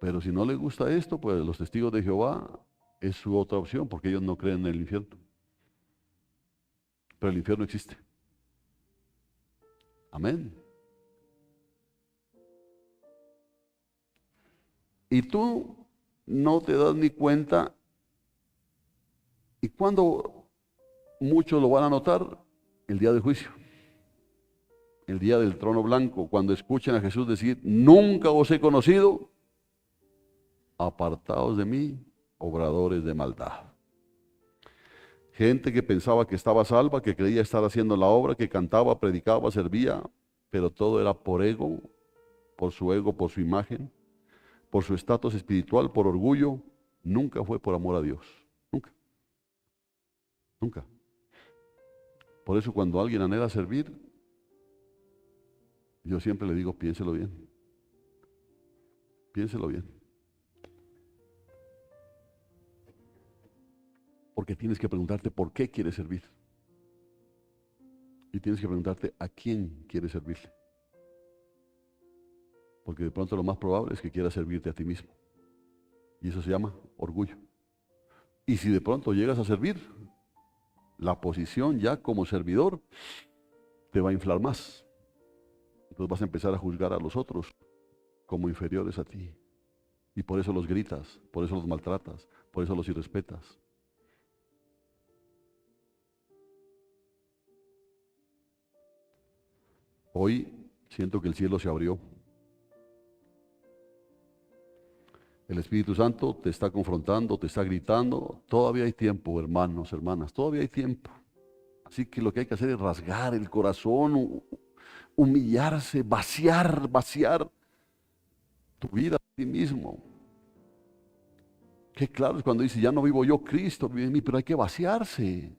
Speaker 1: Pero si no le gusta esto, pues los testigos de Jehová es su otra opción, porque ellos no creen en el infierno. Pero el infierno existe. Amén. Y tú no te das ni cuenta. ¿Y cuando muchos lo van a notar? El día del juicio, el día del trono blanco, cuando escuchen a Jesús decir: nunca os he conocido, apartaos de mí, obradores de maldad. Gente que pensaba que estaba salva, que creía estar haciendo la obra, que cantaba, predicaba, servía, pero todo era por ego, por su imagen, por su estatus espiritual, por orgullo. Nunca fue por amor a Dios. Nunca, nunca. Por eso cuando alguien anhela servir, yo siempre le digo: piénselo bien. Piénselo bien. Porque tienes que preguntarte por qué quieres servir. Y tienes que preguntarte a quién quieres servirle. Porque de pronto lo más probable es que quieras servirte a ti mismo. Y eso se llama orgullo. Y si de pronto llegas a servir, la posición ya como servidor te va a inflar más. Entonces vas a empezar a juzgar a los otros como inferiores a ti. Y por eso los gritas, por eso los maltratas, por eso los irrespetas. Hoy siento que el cielo se abrió. El Espíritu Santo te está confrontando, te está gritando. Todavía hay tiempo, hermanos, hermanas, todavía hay tiempo. Así que lo que hay que hacer es rasgar el corazón, humillarse, vaciar tu vida a ti mismo. Qué claro es cuando dice: ya no vivo yo, Cristo vive en mí, pero hay que vaciarse.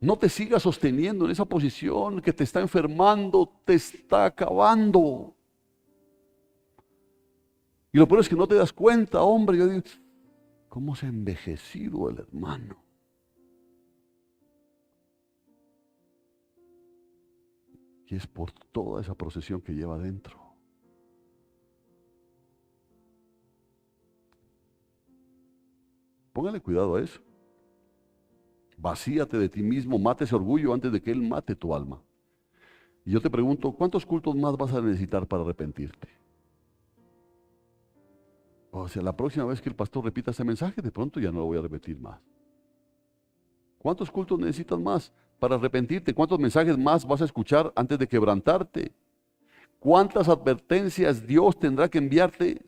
Speaker 1: No te sigas sosteniendo en esa posición que te está enfermando, te está acabando. Y lo peor es que no te das cuenta, hombre. Yo digo: ¿cómo se ha envejecido el hermano? Y es por toda esa procesión que lleva adentro. Póngale cuidado a eso. Vacíate de ti mismo, mate ese orgullo antes de que él mate tu alma. Y yo te pregunto: ¿cuántos cultos más vas a necesitar para arrepentirte? O sea, la próxima vez que el pastor repita ese mensaje, de pronto ya no lo voy a repetir más. ¿Cuántos cultos necesitas más para arrepentirte? ¿Cuántos mensajes más vas a escuchar antes de quebrantarte? ¿Cuántas advertencias Dios tendrá que enviarte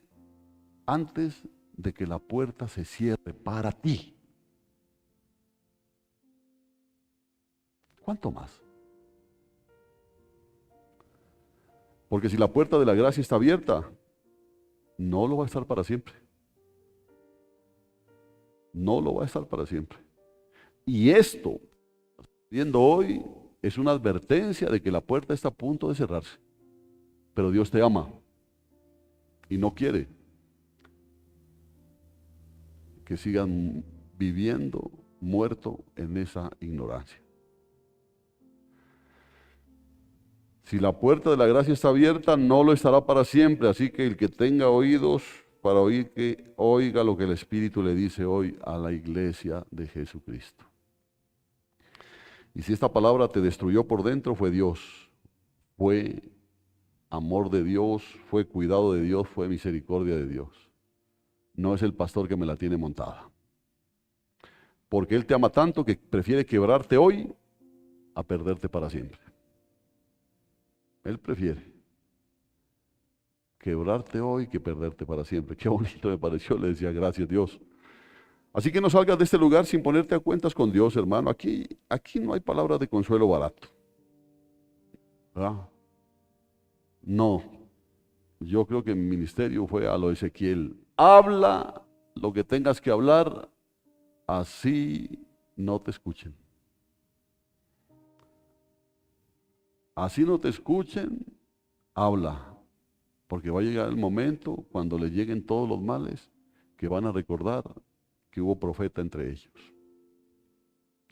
Speaker 1: antes de que la puerta se cierre para ti? ¿Cuánto más? Porque si la puerta de la gracia está abierta, no lo va a estar para siempre. No lo va a estar para siempre. Y esto, viendo hoy, es una advertencia de que la puerta está a punto de cerrarse. Pero Dios te ama y no quiere que sigan viviendo muerto en esa ignorancia. Si la puerta de la gracia está abierta, no lo estará para siempre. Así que el que tenga oídos para oír, que oiga lo que el Espíritu le dice hoy a la iglesia de Jesucristo. Y si esta palabra te destruyó por dentro, fue Dios, fue amor de Dios, fue cuidado de Dios, fue misericordia de Dios. No es el pastor que me la tiene montada. Porque Él te ama tanto que prefiere quebrarte hoy a perderte para siempre. Él prefiere quebrarte hoy que perderte para siempre. Qué bonito me pareció, le decía, gracias Dios. Así que no salgas de este lugar sin ponerte a cuentas con Dios, hermano. Aquí no hay palabras de consuelo barato. ¿Verdad? No. Yo creo que mi ministerio fue a lo de Ezequiel. Habla lo que tengas que hablar, así no te escuchen. Así no te escuchen, habla. Porque va a llegar el momento cuando les lleguen todos los males que van a recordar que hubo profeta entre ellos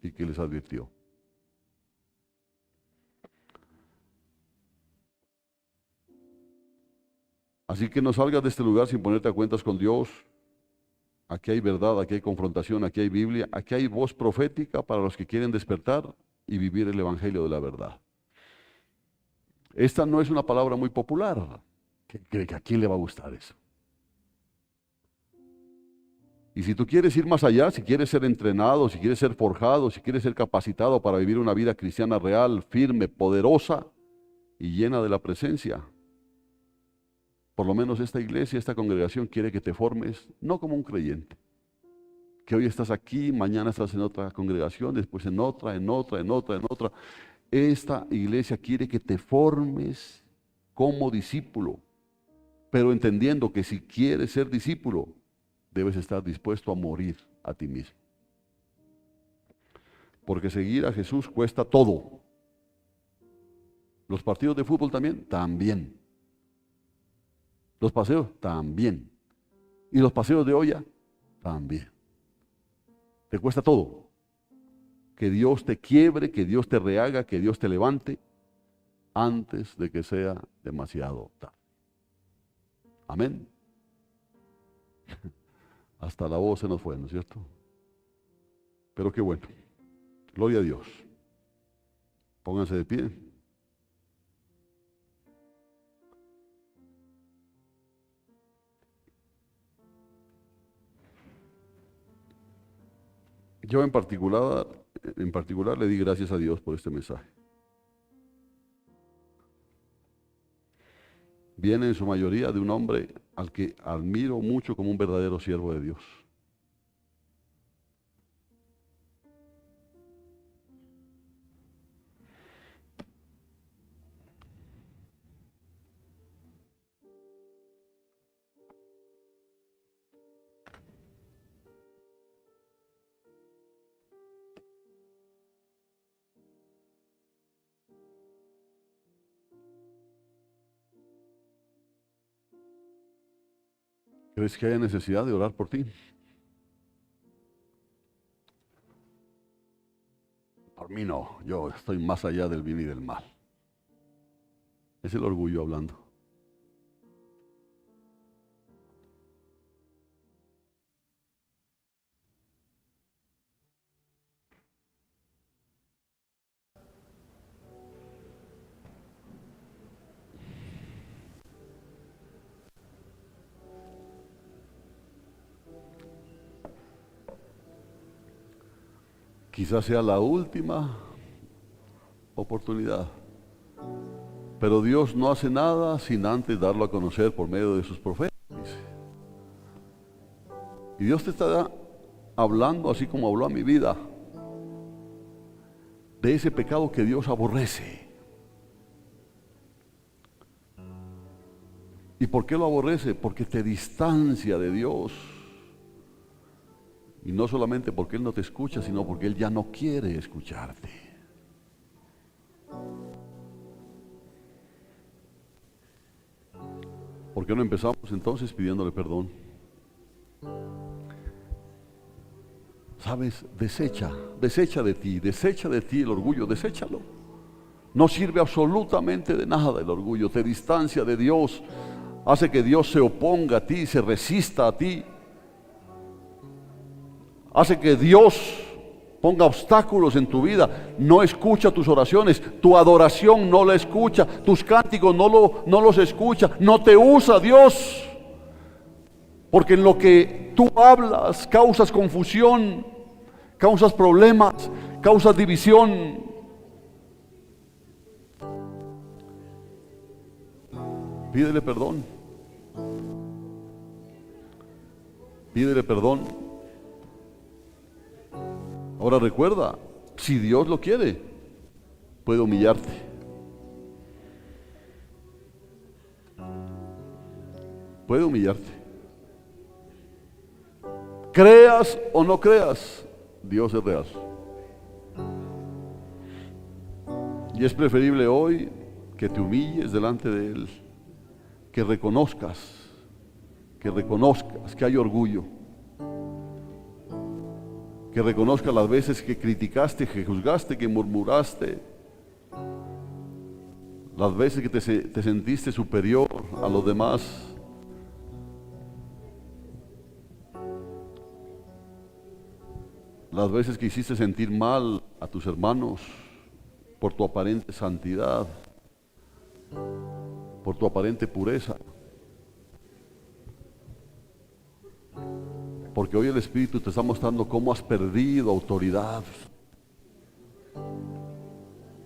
Speaker 1: y que les advirtió. Así que no salgas de este lugar sin ponerte a cuentas con Dios. Aquí hay verdad, aquí hay confrontación, aquí hay Biblia, aquí hay voz profética para los que quieren despertar y vivir el Evangelio de la verdad. Esta no es una palabra muy popular. ¿Que a quién le va a gustar eso? Y si tú quieres ir más allá, si quieres ser entrenado, si quieres ser forjado, si quieres ser capacitado para vivir una vida cristiana real, firme, poderosa y llena de la presencia, por lo menos esta iglesia, esta congregación quiere que te formes, no como un creyente, que hoy estás aquí, mañana estás en otra congregación, después en otra, en otra, en otra, en otra. Esta iglesia quiere que te formes como discípulo, pero entendiendo que si quieres ser discípulo, debes estar dispuesto a morir a ti mismo. Porque seguir a Jesús cuesta todo. Los partidos de fútbol también, también. Los paseos, también. Y los paseos de olla, también. Te cuesta todo. Que Dios te quiebre, que Dios te rehaga, que Dios te levante antes de que sea demasiado tarde. Amén. Hasta la voz se nos fue, ¿no es cierto? Pero qué bueno. Gloria a Dios. Pónganse de pie. Yo en particular le di gracias a Dios por este mensaje. Viene en su mayoría de un hombre al que admiro mucho como un verdadero siervo de Dios. ¿Crees que haya necesidad de orar por ti? Por mí no, yo estoy más allá del bien y del mal. Es el orgullo hablando. Quizás sea la última oportunidad. Pero Dios no hace nada sin antes darlo a conocer por medio de sus profetas, dice. Y Dios te está hablando, así como habló a mi vida, de ese pecado que Dios aborrece. ¿Y por qué lo aborrece? Porque te distancia de Dios. Y no solamente porque Él no te escucha, sino porque Él ya no quiere escucharte. ¿Por qué no empezamos entonces pidiéndole perdón? ¿Sabes? Desecha de ti el orgullo, deséchalo. No sirve absolutamente de nada el orgullo. Te distancia de Dios, hace que Dios se oponga a ti, se resista a ti. Hace que Dios ponga obstáculos en tu vida. No escucha tus oraciones, tu adoración no la escucha, tus cánticos no los escucha, no te usa Dios. Porque en lo que tú hablas causas confusión, causas problemas, causas división. Pídele perdón. Pídele perdón. Ahora recuerda, si Dios lo quiere, puede humillarte. Puede humillarte. Creas o no creas, Dios es real. Y es preferible hoy que te humilles delante de Él, que reconozcas que hay orgullo, que reconozcas las veces que criticaste, que juzgaste, que murmuraste, las veces que te sentiste superior a los demás. Las veces que hiciste sentir mal a tus hermanos por tu aparente santidad, por tu aparente pureza. Porque hoy el Espíritu te está mostrando cómo has perdido autoridad,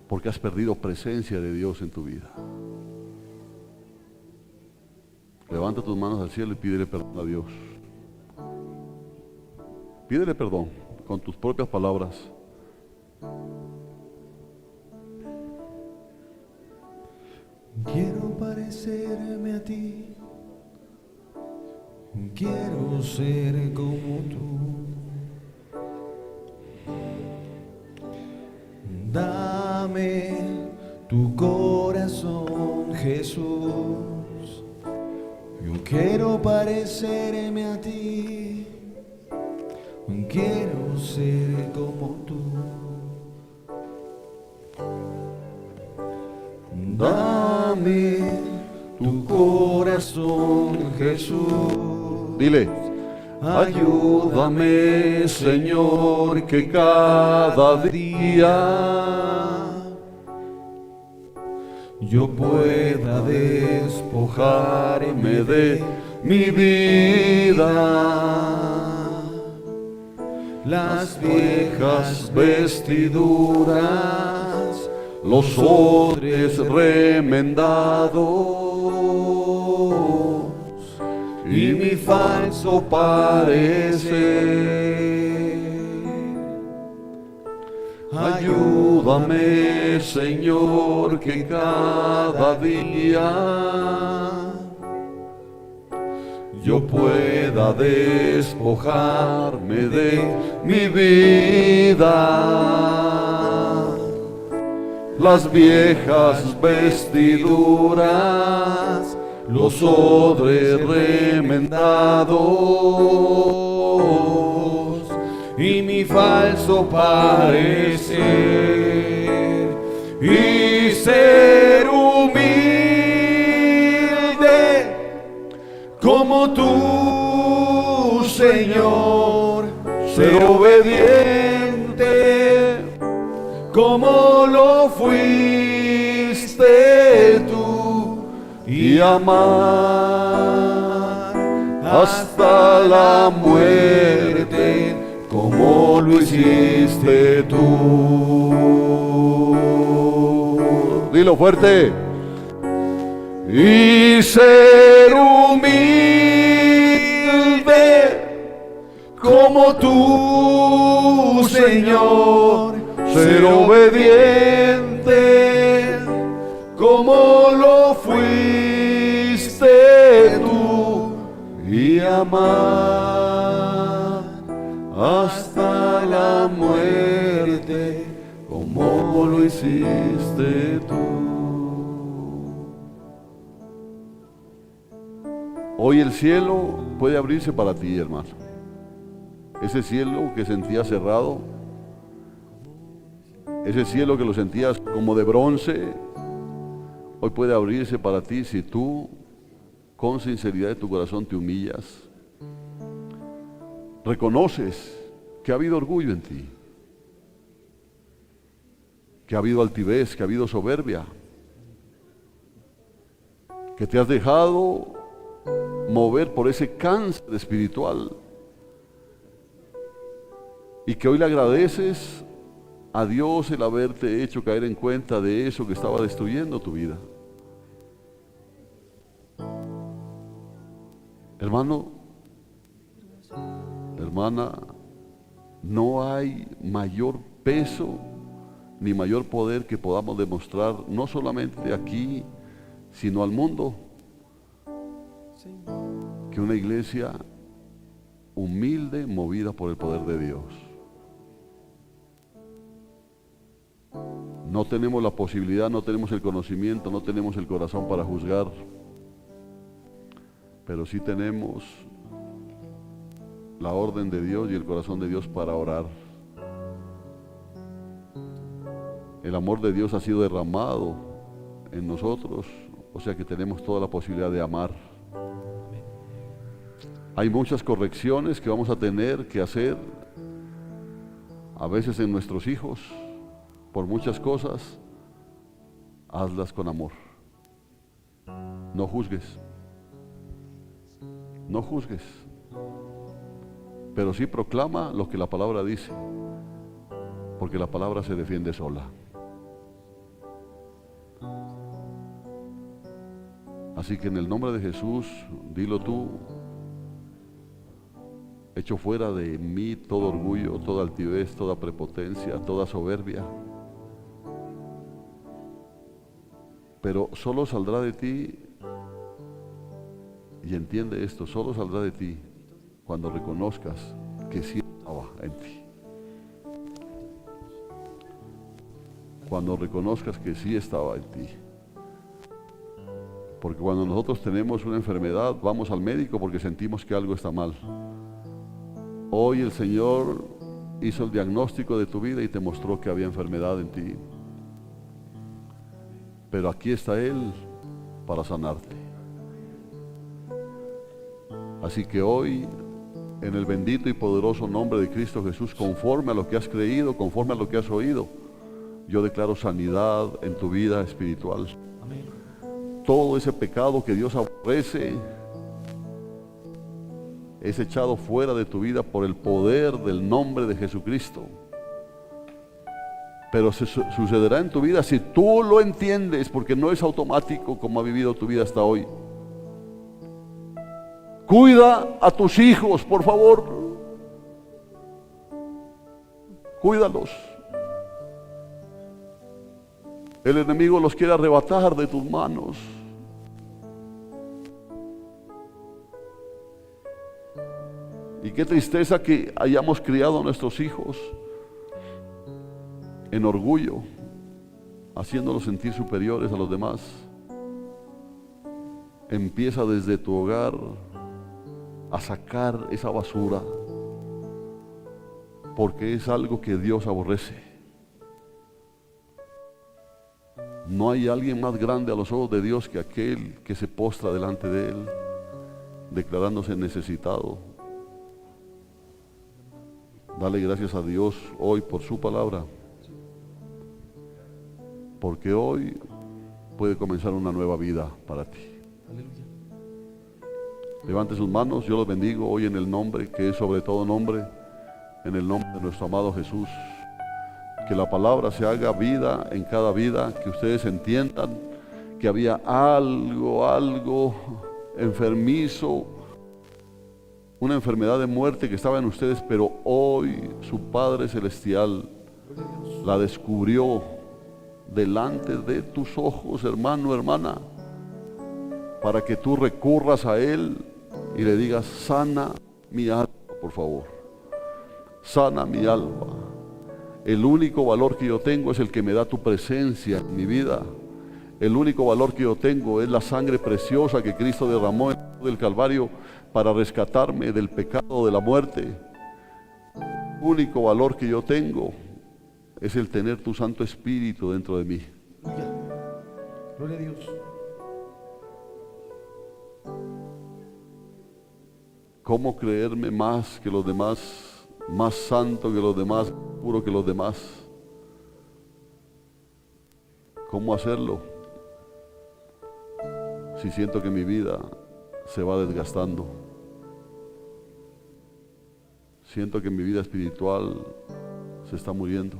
Speaker 1: porque has perdido presencia de Dios en tu vida. Levanta tus manos al cielo y pídele perdón a Dios. Pídele perdón con tus propias palabras.
Speaker 2: Quiero parecerme a ti, quiero ser como tú. Dame tu corazón, Jesús. Yo quiero parecerme a ti, quiero ser como tú. Dame tu corazón, Jesús.
Speaker 1: Dile: ayúdame, Señor, que cada día
Speaker 2: yo pueda despojarme
Speaker 1: de mi vida,
Speaker 2: las viejas vestiduras,
Speaker 1: los odres remendados
Speaker 2: y mi falso parecer.
Speaker 1: Ayúdame, Señor, que cada día yo pueda despojarme de mi vida, las viejas vestiduras, los odres remendados
Speaker 2: y mi falso parecer, y ser humilde como tú, Señor, ser obediente como lo fuiste tú,
Speaker 1: y amar hasta la muerte como lo hiciste tú. Dilo fuerte.
Speaker 2: Y ser humilde como tú, Señor, ser obediente como lo fuiste tú,
Speaker 1: Y amar hasta la muerte como lo hiciste tú. Hoy el cielo puede abrirse para ti, hermano. Ese cielo que sentías cerrado, ese cielo que lo sentías como de bronce, hoy puede abrirse para ti si tú, con sinceridad de tu corazón, te humillas, reconoces que ha habido orgullo en ti, que ha habido altivez, que ha habido soberbia, que te has dejado mover por ese cáncer espiritual y que hoy le agradeces a Dios el haberte hecho caer en cuenta de eso que estaba destruyendo tu vida. Hermano, hermana, no hay mayor peso ni mayor poder que podamos demostrar, no solamente aquí, sino al mundo, que una iglesia humilde, movida por el poder de Dios. No tenemos la posibilidad, no tenemos el conocimiento, no tenemos el corazón para juzgar, pero sí tenemos la orden de Dios y el corazón de Dios para orar. El amor de Dios ha sido derramado en nosotros, o sea que tenemos toda la posibilidad de amar. Hay muchas correcciones que vamos a tener que hacer, a veces en nuestros hijos, por muchas cosas. Hazlas con amor. No juzgues. No juzgues. Pero sí proclama lo que la palabra dice, porque la palabra se defiende sola. Así que en el nombre de Jesús, dilo tú: echo fuera de mí todo orgullo, toda altivez, toda prepotencia, toda soberbia. Pero solo saldrá de ti, y entiende esto, solo saldrá de ti cuando reconozcas que sí estaba en ti. Cuando reconozcas que sí estaba en ti. Porque cuando nosotros tenemos una enfermedad, vamos al médico porque sentimos que algo está mal. Hoy el Señor hizo el diagnóstico de tu vida y te mostró que había enfermedad en ti. Pero aquí está Él para sanarte. Así que hoy, en el bendito y poderoso nombre de Cristo Jesús, conforme a lo que has creído, conforme a lo que has oído, yo declaro sanidad en tu vida espiritual.
Speaker 2: Amén.
Speaker 1: Todo ese pecado que Dios aborrece es echado fuera de tu vida por el poder del nombre de Jesucristo. Pero sucederá en tu vida si tú lo entiendes, porque no es automático como ha vivido tu vida hasta hoy. Cuida a tus hijos, por favor. Cuídalos. El enemigo los quiere arrebatar de tus manos. Y qué tristeza que hayamos criado a nuestros hijos en orgullo, haciéndolos sentir superiores a los demás. Empieza desde tu hogar a sacar esa basura, porque es algo que Dios aborrece. No hay alguien más grande a los ojos de Dios que aquel que se postra delante de Él, declarándose necesitado. Dale gracias a Dios hoy por su palabra, porque hoy puede comenzar una nueva vida para ti.
Speaker 2: Aleluya.
Speaker 1: Levante sus manos, yo los bendigo hoy en el nombre que es sobre todo nombre, en el nombre de nuestro amado Jesús. Que la palabra se haga vida en cada vida, que ustedes entiendan que había algo enfermizo, una enfermedad de muerte que estaba en ustedes, pero hoy su Padre Celestial la descubrió delante de tus ojos, hermano, hermana, para que tú recurras a Él y le digas: sana mi alma, por favor, sana mi alma. El único valor que yo tengo es el que me da tu presencia en mi vida. El único valor que yo tengo es la sangre preciosa que Cristo derramó en el Calvario para rescatarme del pecado, de la muerte. El único valor que yo tengo es el tener tu Santo Espíritu dentro de mí.
Speaker 2: Aleluya. Gloria a Dios.
Speaker 1: ¿Cómo creerme más que los demás, más santo que los demás, puro que los demás? ¿Cómo hacerlo? Si siento que mi vida se va desgastando. Siento que mi vida espiritual se está muriendo.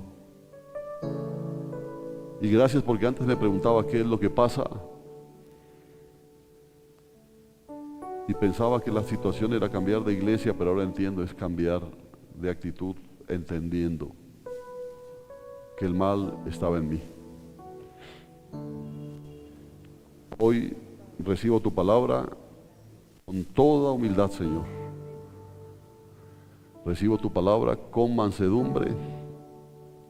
Speaker 1: Y gracias, porque antes me preguntaba qué es lo que pasa. Y pensaba que la situación era cambiar de iglesia, pero ahora entiendo, es cambiar de actitud, entendiendo que el mal estaba en mí. Hoy recibo tu palabra con toda humildad, Señor. Recibo tu palabra con mansedumbre,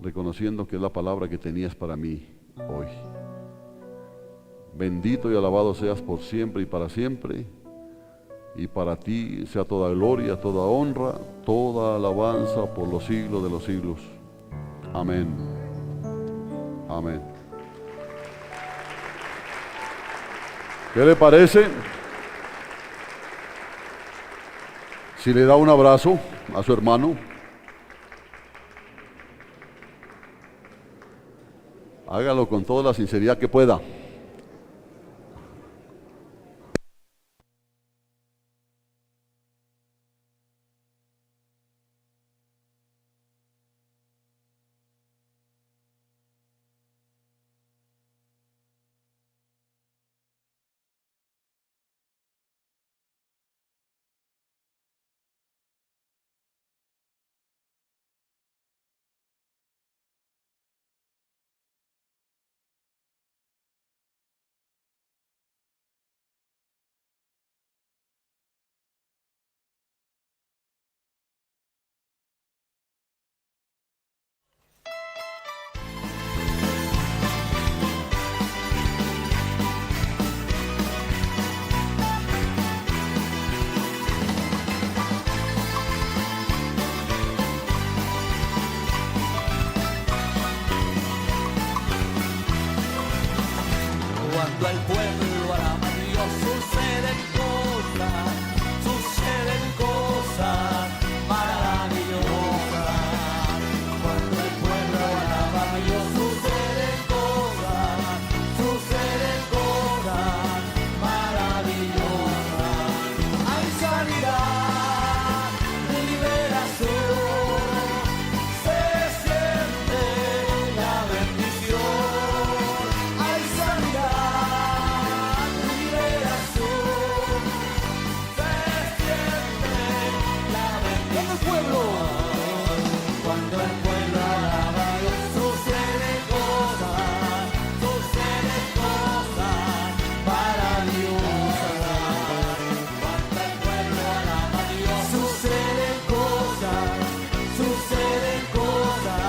Speaker 1: reconociendo que es la palabra que tenías para mí hoy. Bendito y alabado seas por siempre y para siempre. Y para ti sea toda gloria, toda honra, toda alabanza por los siglos de los siglos. Amén. Amén. ¿Qué le parece si le da un abrazo a su hermano? Hágalo con toda la sinceridad que pueda.
Speaker 3: Cuando el pueblo alaba a Dios, suceden cosas maravillosas. Cuando el pueblo alaba a Dios, suceden cosas maravillosas. Hay sanidad, liberación, se siente la bendición. Hay sanidad, liberación, se siente la bendición. Cuando el pueblo alaba a Dios, suceden cosas maravillosas. Cuando el pueblo alaba a Dios, suceden cosas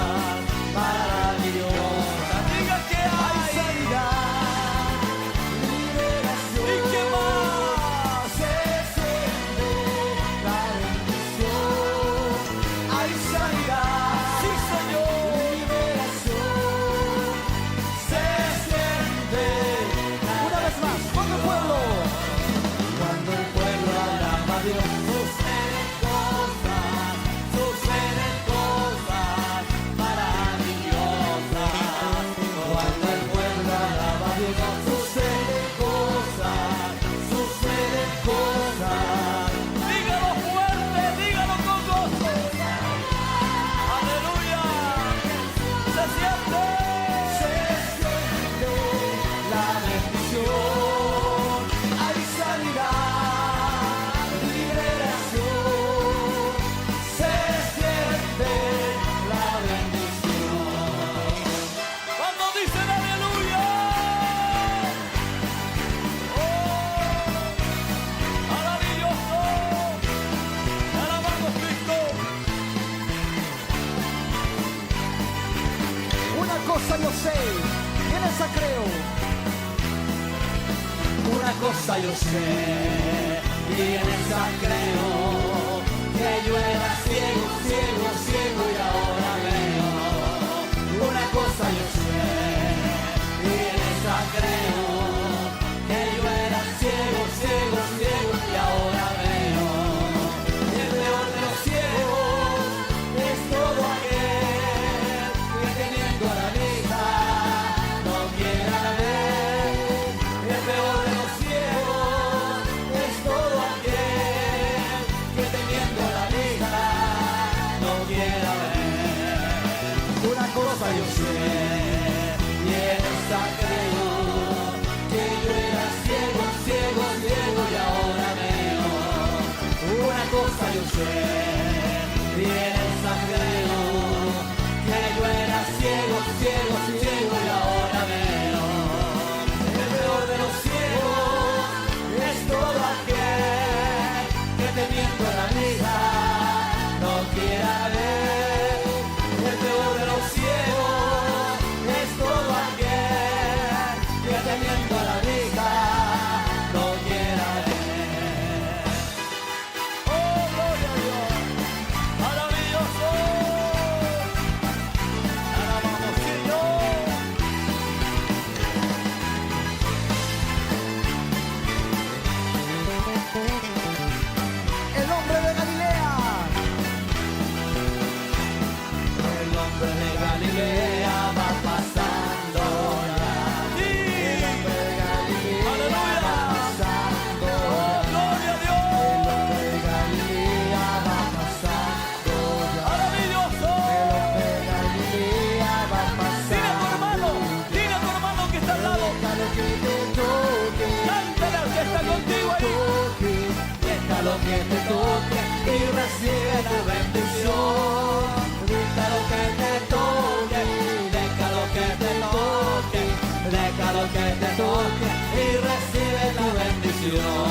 Speaker 3: maravillosas. Diga que hay sanidad, liberación, y que más se siente la bendición. Hay sanidad, sí Señor, liberación, se siente la una vez más. Cuando el pueblo alaba a Dios, suceden cosas maravillosas. Cuando el pueblo alaba a Dios, suceden cosas. Dígalo fuerte, dígalo con gozo. Aleluya. Se siente la bendición. Hay sanidad, liberación, se siente la bendición. Cuando dicen aleluya, maravilloso, alabamos Cristo.
Speaker 2: Una cosa yo sé, y en esa creo.
Speaker 3: Una cosa yo sé, y en esa creo, que yo era ciego y ahora veo. cosa yo sé, y en esta creo, que yo era ciego, ciego, ciego y ahora veo. Una cosa yo sé, y en esta creo, que yo era ciego, ciego, ciego y ahora veo. El peor de los ciegos es todo aquel que teniendo la vida no quiera ver. El peor de los ciegos es todo aquel que teniendo la vida no quiera ver. Oh, gloria a Dios, maravilloso. Alabamos, Señor.
Speaker 2: El hombre de Galilea.
Speaker 3: El hombre de Galilea va pasando ya. El hombre de Galilea va pasando ya.
Speaker 4: ¡Gloria a Dios!
Speaker 3: El hombre de Galilea va pasando ya.
Speaker 4: ¡Maravilloso!
Speaker 3: El hombre de Galilea va pasando.
Speaker 4: Dile a tu hermano que está al lado.
Speaker 3: Déjalo que te toque.
Speaker 4: Cántale al que está contigo ahí.
Speaker 3: Déjalo que te toque y recibe tu bendición. Déjalo que te toque, déjalo que te toque, déjalo que te toque y recibe la bendición.